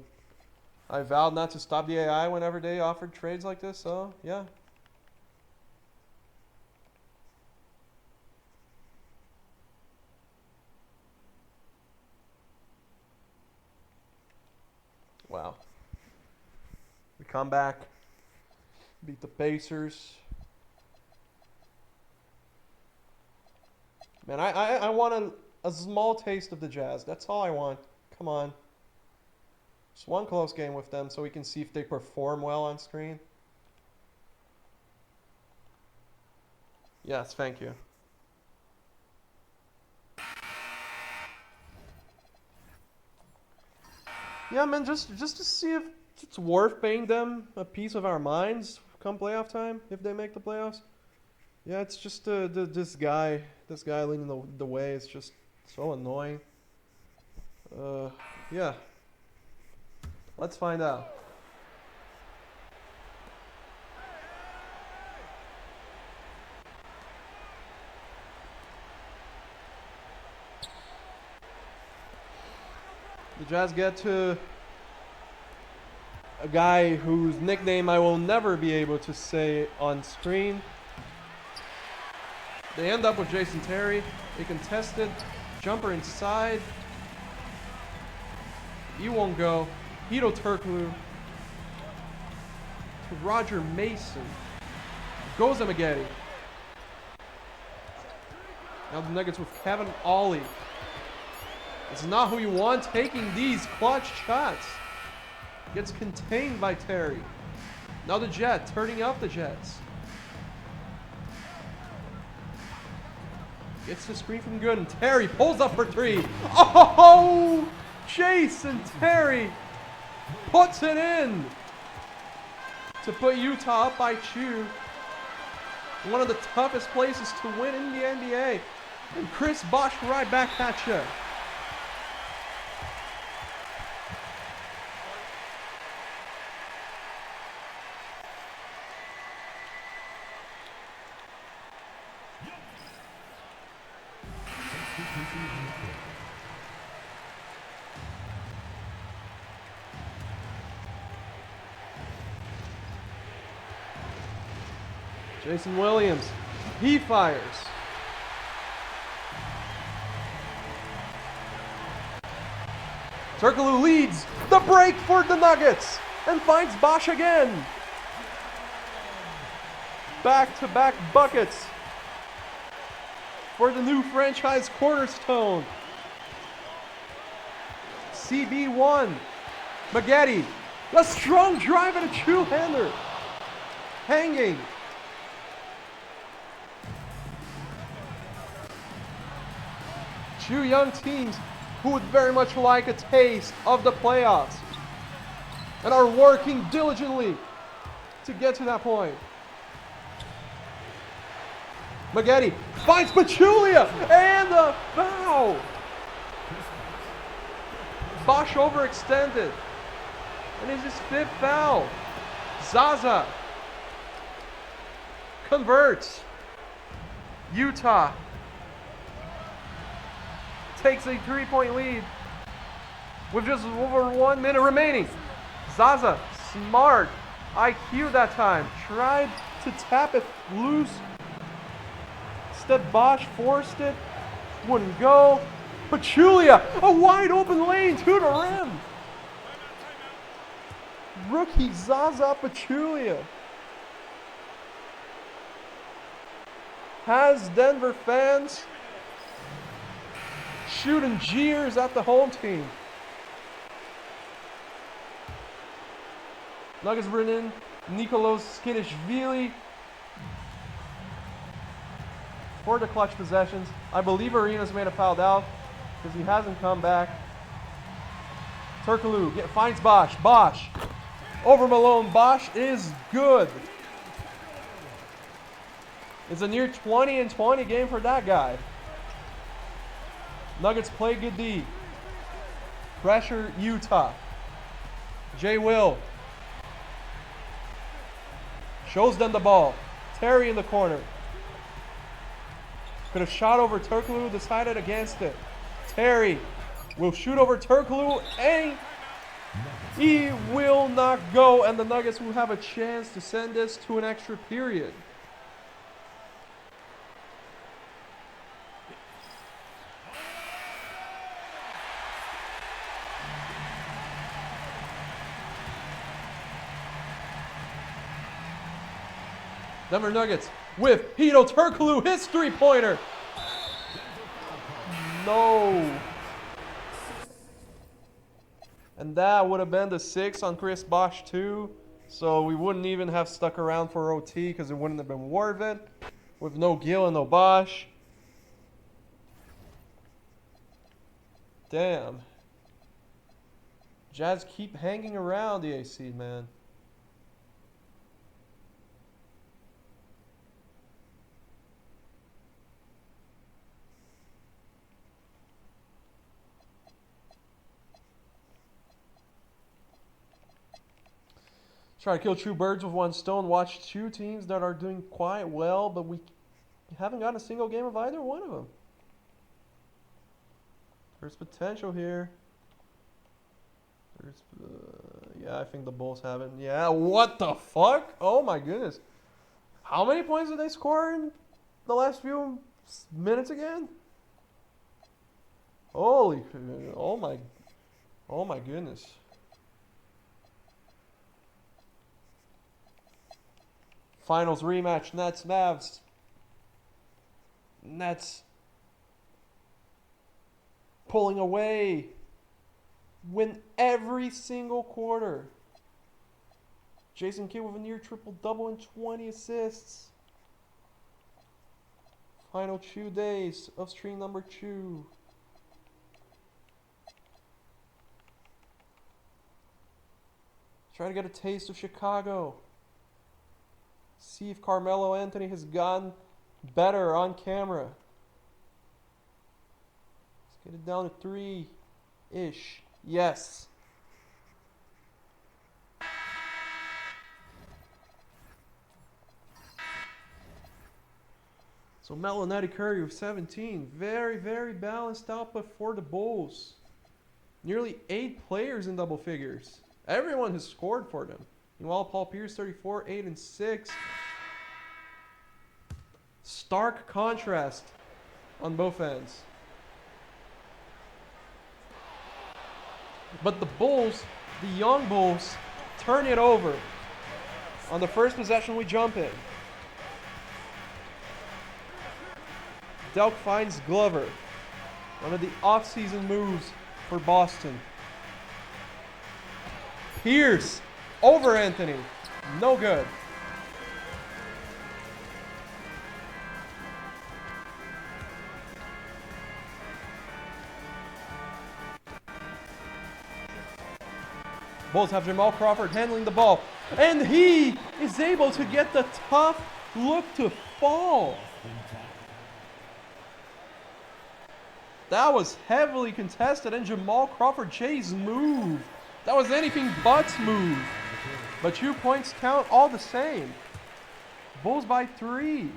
I vowed not to stop the AI whenever they offered trades like this. So yeah. Wow. We come back, beat the Pacers. Man, I want a small taste of the Jazz. That's all I want. Come on. Just one close game with them so we can see if they perform well on screen. Yes, thank you. Yeah, man, just to see if it's worth paying them a piece of our minds come playoff time, if they make the playoffs. Yeah, it's just this guy leading the way is just so annoying. Yeah. Let's find out. The Jazz get to a guy whose nickname I will never be able to say on screen. They end up with Jason Terry. They contested. Jumper inside. You won't go. Hito Turkoglu to Roger Mason. Goes Amagetti. Now the Nuggets with Kevin Ollie. It's not who you want taking these clutch shots. Gets contained by Terry. Now the Jet, turning up the Jets. Gets the screen from Gooden. Terry pulls up for three. Oh! Jason Terry puts it in to put Utah up by 2. One of the toughest places to win in the NBA. And Chris Bosh right back at you. Jason Williams, he fires. Turkoglu leads the break for the Nuggets and finds Bosh again. Back-to-back buckets for the new franchise cornerstone. CB1, Maggette, a strong drive and a two-hander. Hanging. Two young teams who would very much like a taste of the playoffs and are working diligently to get to that point. Maggette finds Pachulia and a foul. Bosh overextended and it's his 5th foul. Zaza converts. Utah takes a 3-point lead with just over 1 minute remaining. Zaza, smart IQ that time, tried to tap it loose. Instead, Bosh forced it, wouldn't go. Pachulia, a wide open lane to the rim. Rookie Zaza Pachulia has Denver fans shooting jeers at the home team. Nuggets bring in Nikolos Skidishvili for the clutch possessions. I believe Arenas may have fouled out because he hasn't come back. Turkoglu finds Bosh. Bosh over Malone. Bosh is good. It's a near 20-20 game for that guy. Nuggets play good D. Pressure Utah. Jay Will shows them the ball. Terry in the corner. Could have shot over Turkoglu, decided against it. Terry will shoot over Turkoglu and he will not go, and the Nuggets will have a chance to send this to an extra period. Denver Nuggets with Hito Turkoglu, his three-pointer. No. And that would have been the 6 on Chris Bosh too. So we wouldn't even have stuck around for OT because it wouldn't have been worth it. With no Gill and no Bosh. Damn. Jazz keep hanging around the AC, man. Try to kill two birds with one stone. Watch two teams that are doing quite well, but we haven't got a single game of either one of them. There's potential here. Yeah, I think the Bulls have it. Yeah, what the fuck? Oh my goodness. How many points did they score in the last few minutes again? Holy, oh my goodness. Finals rematch, Nets, Mavs. Nets pulling away. Win every single quarter. Jason Kidd with a near triple-double and 20 assists. Final 2 days of stream number 2. Try to get a taste of Chicago. See if Carmelo Anthony has gotten better on camera. Let's get it down to 3-ish. Yes. So Melo and Eddie Curry with 17. Very, very balanced output for the Bulls. Nearly 8 players in double figures. Everyone has scored for them. Meanwhile, Paul Pierce, 34, 8 and 6. Stark contrast on both ends. But the Bulls, the young Bulls, turn it over. On the first possession, we jump in. Delk finds Glover. One of the off-season moves for Boston. Pierce over Anthony. No good. Bulls have Jamal Crawford handling the ball. And he is able to get the tough look to fall. That was heavily contested, and Jamal Crawford Jay's move. That was anything but smooth. But 2 points count all the same. Bulls by 3.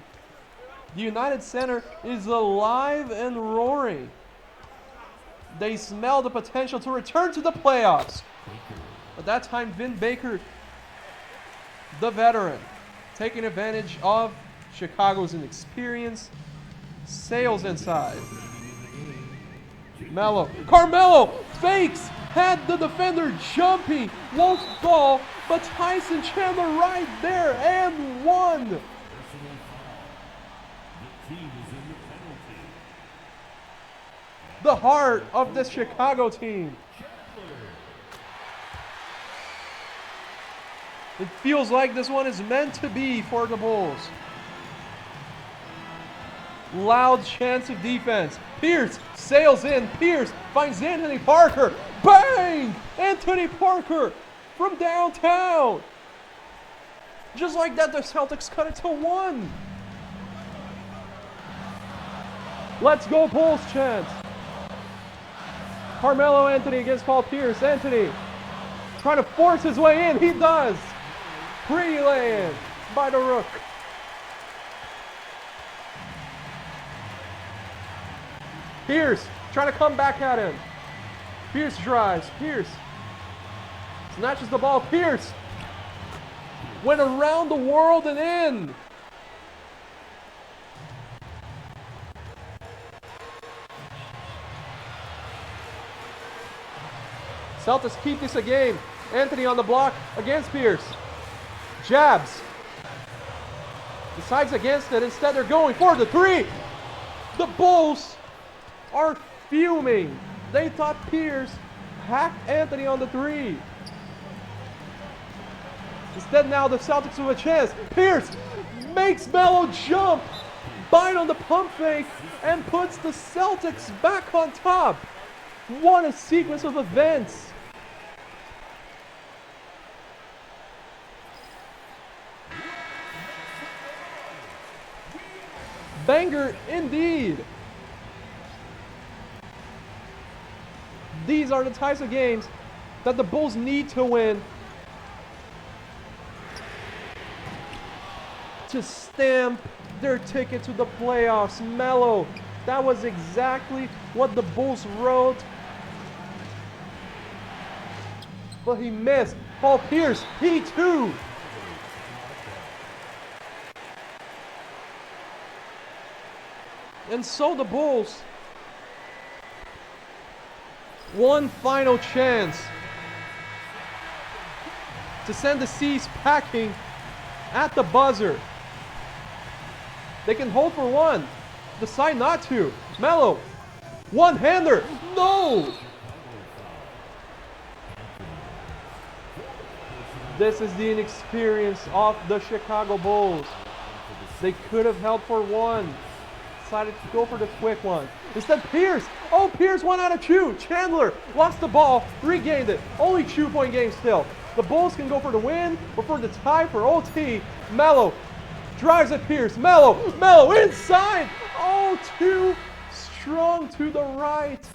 The United Center is alive and roaring. They smell the potential to return to the playoffs. At that time, Vin Baker, the veteran, taking advantage of Chicago's inexperience, sails inside. Melo, Carmelo fakes, had the defender jumping, won't fall, but Tyson Chandler right there and one. The heart of this Chicago team. It feels like this one is meant to be for the Bulls. Loud chance of defense. Pierce sails in. Pierce finds Anthony Parker. Bang! Anthony Parker from downtown. Just like that, the Celtics cut it to 1. Let's go Bulls chance. Carmelo Anthony against Paul Pierce. Anthony trying to force his way in. He does. Pretty lay-in by the Rook. Pierce trying to come back at him. Pierce drives. Pierce snatches the ball. Pierce went around the world and in. Celtics keep this a game. Anthony on the block against Pierce. Jabs. Decides against it. Instead, they're going for the 3. The Bulls are fuming. They thought Pierce hacked Anthony on the 3. Instead, now the Celtics have a chance. Pierce makes Melo jump, bind on the pump fake, and puts the Celtics back on top. What a sequence of events. Banger indeed. These are the types of games that the Bulls need to win to stamp their ticket to the playoffs. Melo, that was exactly what the Bulls wrote. But he missed. Paul Pierce, he too. And so the Bulls One final chance to send the C's packing at the buzzer. They can hold for one. Decide not to. Melo. One-hander. No! This is the inexperience of the Chicago Bulls. They could have held for one. Decided to go for the quick one. Instead, Pierce. Oh, Pierce 1 out of 2. Chandler lost the ball, regained it. Only 2-point game still. The Bulls can go for the win or for the tie for OT. Melo drives at Pierce. Melo inside. Oh, too strong to the right.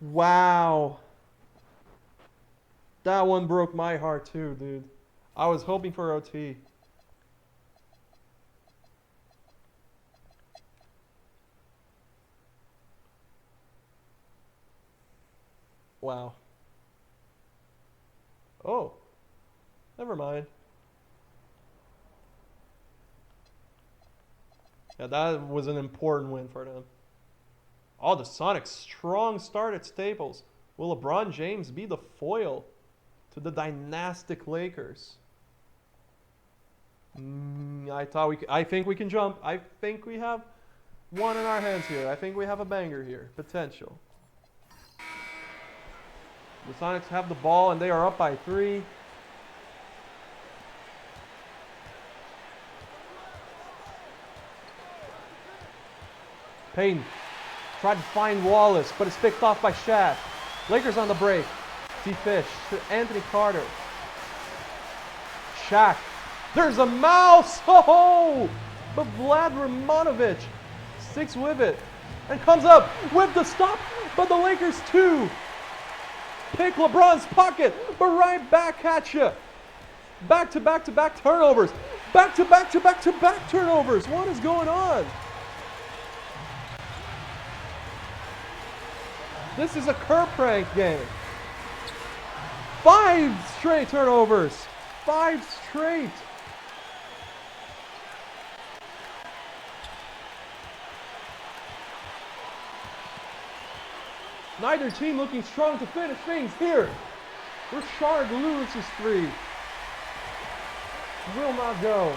Wow. That one broke my heart too, dude. I was hoping for OT. Wow. Oh. Never mind. Yeah, that was an important win for them. Oh, the Sonics' strong start at Staples. Will LeBron James be the foil to the dynastic Lakers? I think we can jump. I think we have one in our hands here. I think we have a banger here. Potential. The Sonics have the ball and they are up by 3. Payton tried to find Wallace, but it's picked off by Shaq. Lakers on the break. T-Fish to Anthony Carter. Shaq. There's a mouse! Oh! But Vlad Romanovich sticks with it and comes up with the stop. But the Lakers too pick LeBron's pocket, but right back at you. Back to back to back turnovers. Back to back to back to back turnovers. What is going on? This is a Kerr prank game. 5 straight turnovers. 5 straight. Neither team looking strong to finish things here. Rashard Lewis's 3. Will not go.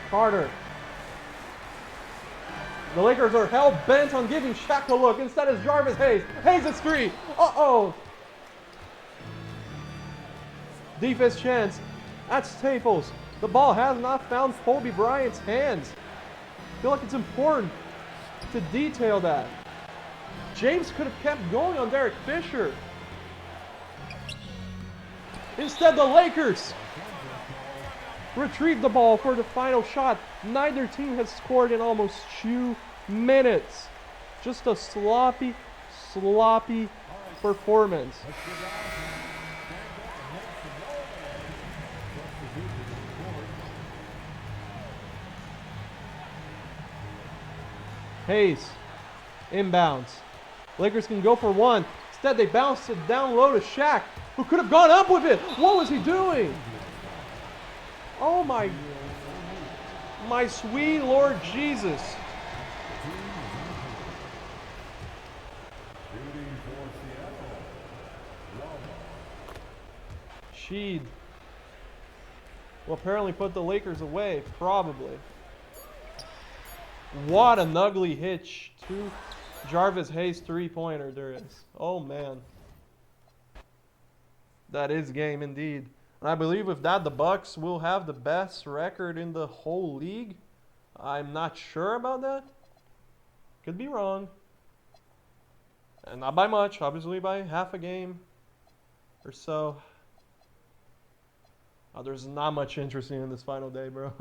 Carter. The Lakers are hell-bent on giving Shaq a look. Instead it's Jarvis Hayes. Hayes' 3. Uh-oh. Defense chance at Staples. The ball has not found Kobe Bryant's hands. I feel like it's important to detail that. James could have kept going on Derek Fisher. Instead, the Lakers retrieve the ball for the final shot. Neither team has scored in almost 2 minutes. Just a sloppy performance. Hayes, inbounds. Lakers can go for one. Instead, they bounce it down low to Shaq, who could have gone up with it. What was he doing? Oh my sweet Lord Jesus. Sheed will apparently put the Lakers away, probably. What an ugly hitch to Jarvis Hayes 3-pointer there is. Oh man. That is game indeed. And I believe with that the Bucks will have the best record in the whole league. I'm not sure about that. Could be wrong. And not by much, obviously by half a game or so. Oh, there's not much interesting in this final day, bro.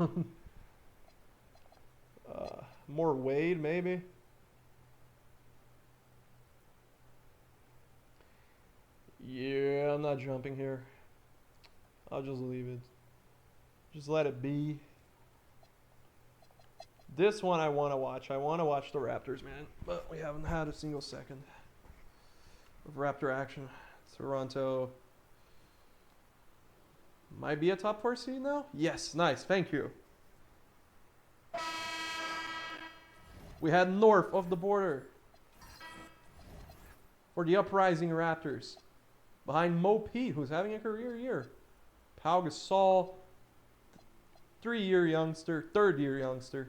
More Wade, maybe. Yeah, I'm not jumping here. I'll just leave it. Just let it be. This one I want to watch. I want to watch the Raptors, man. But we haven't had a single second of Raptor action. Toronto. Might be a top 4 seed now? Yes, nice, thank you. We head north of the border for the uprising Raptors. Behind Mo Pete, who's having a career year. Pau Gasol, 3-year youngster, 3rd-year youngster.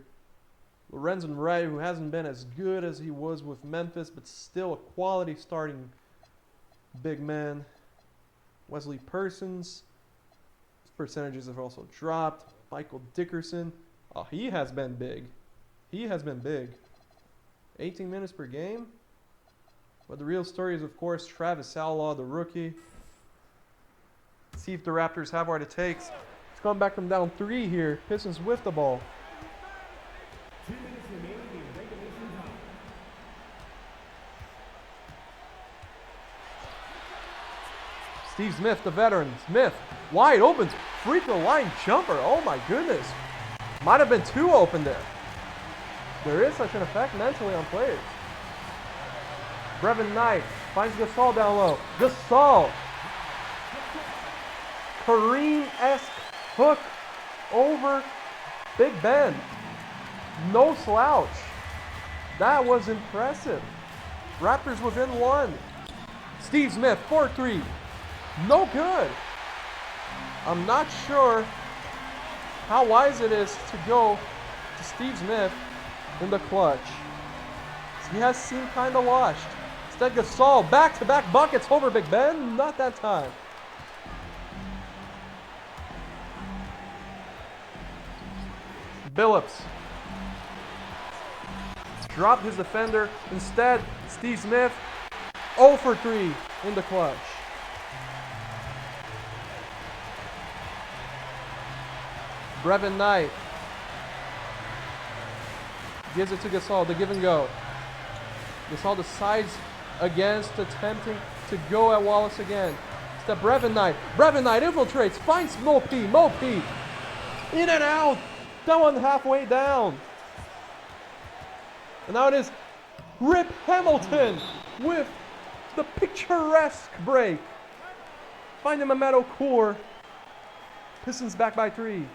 Lorenzen Wright, who hasn't been as good as he was with Memphis, but still a quality starting big man. Wesley Persons, his percentages have also dropped. Michael Dickerson, oh, he has been big. He has been big. 18 minutes per game. But the real story is, of course, Travis Outlaw, the rookie. See if the Raptors have what it takes. It's coming back from down 3 here. Pistons with the ball. 2 minutes remaining in regulation time. Steve Smith, the veteran. Smith, wide open. Free throw line jumper. Oh my goodness. Might have been too open there. There is such an effect mentally on players. Brevin Knight finds Gasol down low. Gasol. Kareem-esque hook over Big Ben. No slouch. That was impressive. Raptors within 1. Steve Smith, 4-3. No good. I'm not sure how wise it is to go to Steve Smith in the clutch. He has seemed kind of washed. Instead, Gasol, back-to-back buckets over Big Ben. Not that time. Billups dropped his defender. Instead, Steve Smith, 0 for 3 in the clutch. Brevin Knight gives it to Gasol, the give and go. Gasol decides against attempting to go at Wallace again. It's Brevin Knight. Brevin Knight infiltrates, finds Mo P. In and out. That one halfway down. And now it is Rip Hamilton with the picturesque break. Find him a metal core. Pistons back by 3.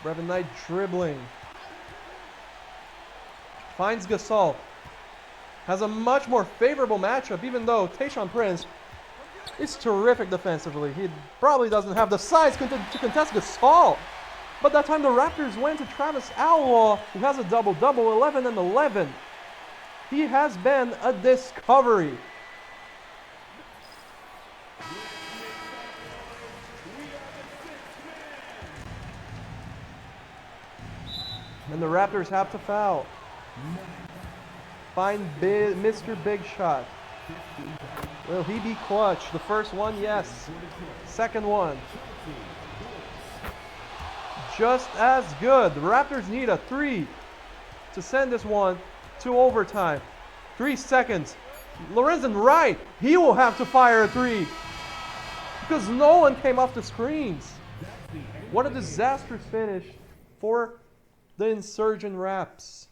Brevin Knight dribbling. Finds Gasol. Has a much more favorable matchup, even though Tayshaun Prince is terrific defensively. He probably doesn't have the size to contest Gasol. But that time the Raptors went to Travis Outlaw, who has a double-double, 11 and 11. He has been a discovery. And the Raptors have to foul. Find Mr. Big Shot. Will he be clutch? The first one, yes. Second one, just as good. The Raptors need a 3 to send this one to overtime. 3 seconds. Lorenzen Wright, he will have to fire a 3 because no one came off the screens. What a disastrous finish for the insurgent Raps.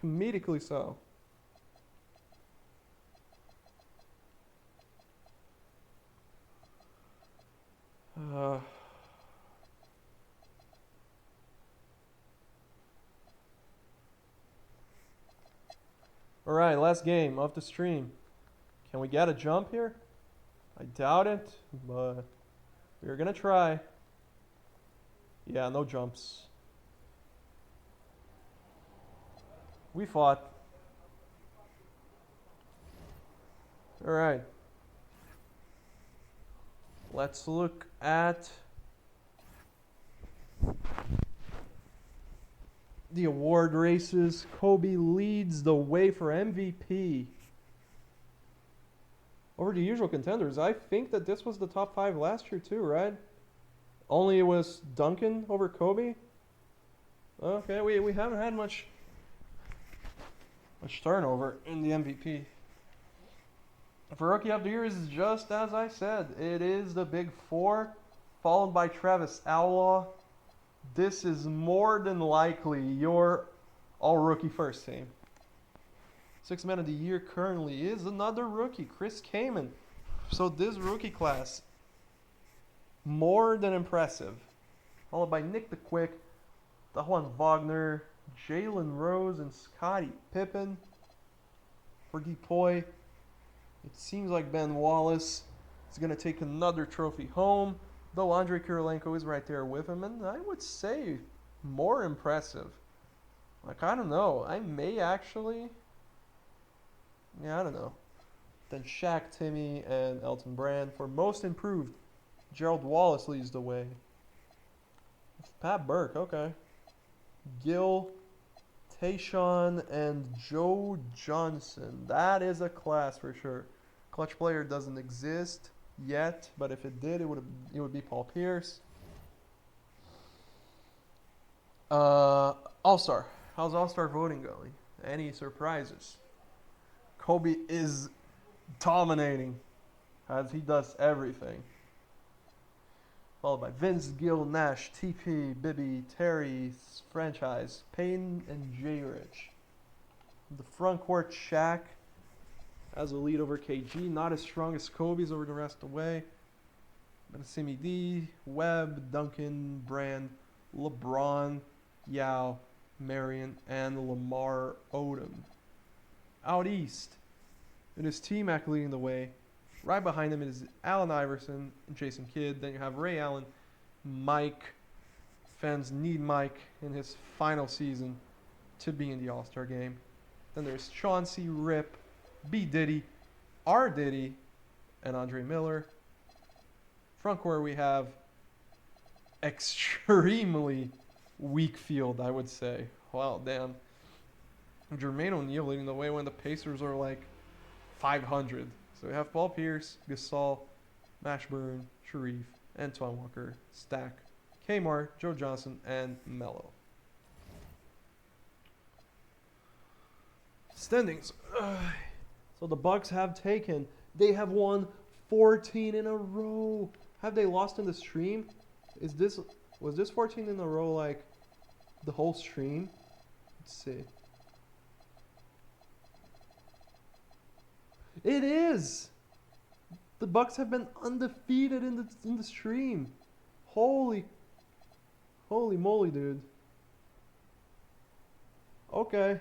Comedically so. All right, last game of the stream. Can we get a jump here? I doubt it, but we're gonna try. Yeah, no jumps. We fought. All right. Let's look at the award races. Kobe leads the way for MVP. Over the usual contenders. I think that this was the top 5 last year too, right? Only it was Duncan over Kobe. Okay, we haven't had much turnover in the MVP. For Rookie of the Year is just as I said. It is the Big Four, followed by Travis Outlaw. This is more than likely your all-rookie first team. Sixth Man of the Year currently is another rookie, Chris Kaman. So this rookie class, more than impressive. Followed by Nick the Quick, Dajuan Wagner, Jalen Rose, and Scottie Pippen. For Depoy, it seems like Ben Wallace is going to take another trophy home, though Andrei Kirilenko is right there with him, and I would say more impressive. Like, I don't know. I may actually... Yeah, I don't know. Then Shaq, Timmy, and Elton Brand. For most improved, Gerald Wallace leads the way. Pat Burke, okay. Gil, Tayshaun, and Joe Johnson. That is a class for sure. Clutch player doesn't exist yet, but if it did, it would be Paul Pierce. All-Star. How's All-Star voting going? Any surprises? Kobe is dominating as he does everything. Followed by Vince, Gill, Nash, TP, Bibby, Terry, Franchise, Payton, and J. Rich. The front court, Shaq has a lead over KG. Not as strong as Kobe's over the rest of the way. But Simi D, Webb, Duncan, Brand, LeBron, Yao, Marion, and Lamar Odom. Out east, it is T-Mac leading the way. Right behind him is Allen Iverson and Jason Kidd. Then you have Ray Allen, Mike. Fans need Mike in his final season to be in the All-Star game. Then there's Chauncey, Rip, B. Diddy, R. Diddy, and Andre Miller. Front court we have extremely weak field, I would say. Wow, damn. Jermaine O'Neal leading the way when the Pacers are like 500. So we have Paul Pierce, Gasol, Mashburn, Sharif, Antoine Walker, Stack, Kmart, Joe Johnson, and Melo. Standings. So the Bucks have taken. They have won 14 in a row. Have they lost in the stream? Was this 14 in a row like the whole stream? Let's see. It is. The Bucks have been undefeated in the stream. Holy moly, dude. Okay.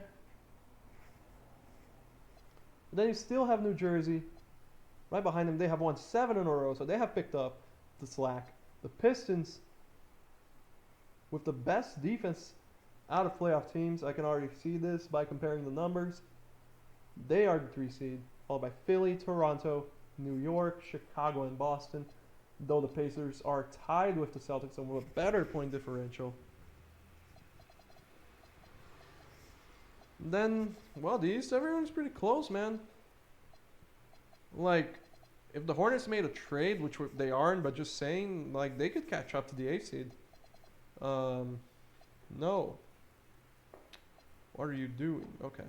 Then you still have New Jersey. Right behind them, they have won 7 in a row, so they have picked up the slack. The Pistons, with the best defense out of playoff teams, I can already see this by comparing the numbers. They are the 3 seed, followed by Philly, Toronto, New York, Chicago, and Boston, though the Pacers are tied with the Celtics and with a better point differential. Then, well, the East, everyone's pretty close, man. Like, if the Hornets made a trade, which they aren't, but just saying, like, they could catch up to the 8th seed. No. What are you doing? Okay.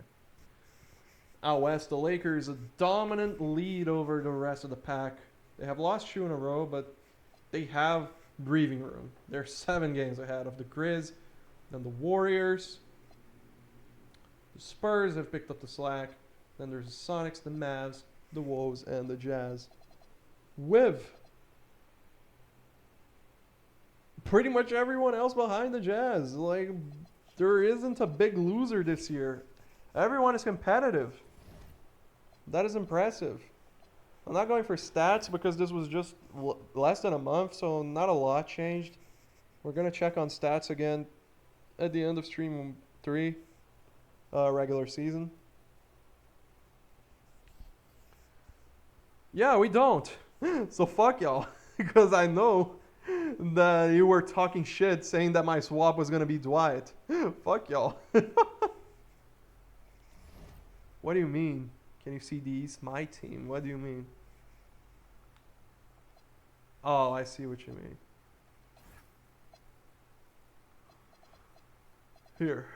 Out west, the Lakers, a dominant lead over the rest of the pack. They have lost 2 in a row, but they have breathing room. They're 7 games ahead of the Grizz, then the Warriors. The Spurs have picked up the slack. Then there's the Sonics, the Mavs, the Wolves, and the Jazz. With pretty much everyone else behind the Jazz. Like, there isn't a big loser this year. Everyone is competitive. That is impressive. I'm not going for stats because this was just less than a month, so not a lot changed. We're going to check on stats again at the end of Stream 3, regular season. Yeah, we don't. So fuck y'all. Because I know that you were talking shit saying that my swap was going to be Dwight. Fuck y'all. What do you mean? Can you see these? My team. What do you mean? Oh, I see what you mean. Here.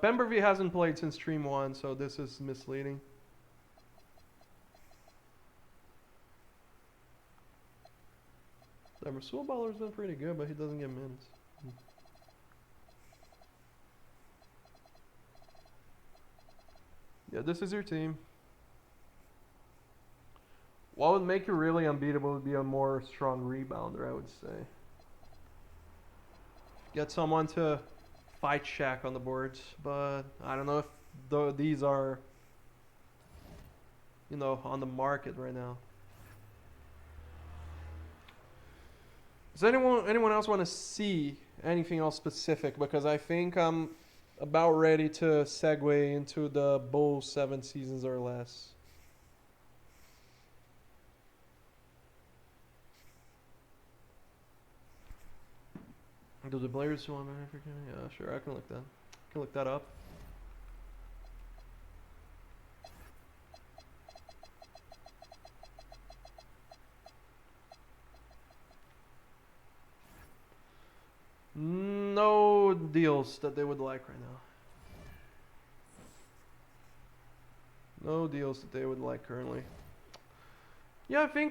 Pemberley hasn't played since Stream 1, so this is misleading. So Rasul Baller's been pretty good, but he doesn't get minutes. Yeah, this is your team. What would make you really unbeatable would be a more strong rebounder, I would say. Get someone to fight Shaq on the boards, but I don't know if these are, on the market right now. Does anyone else want to see anything else specific? Because I think I'm about ready to segue into the Bulls 7 seasons or less. Do the players want African? Yeah, sure. I can look that up. No deals that they would like right now. No deals that they would like currently. Yeah, I think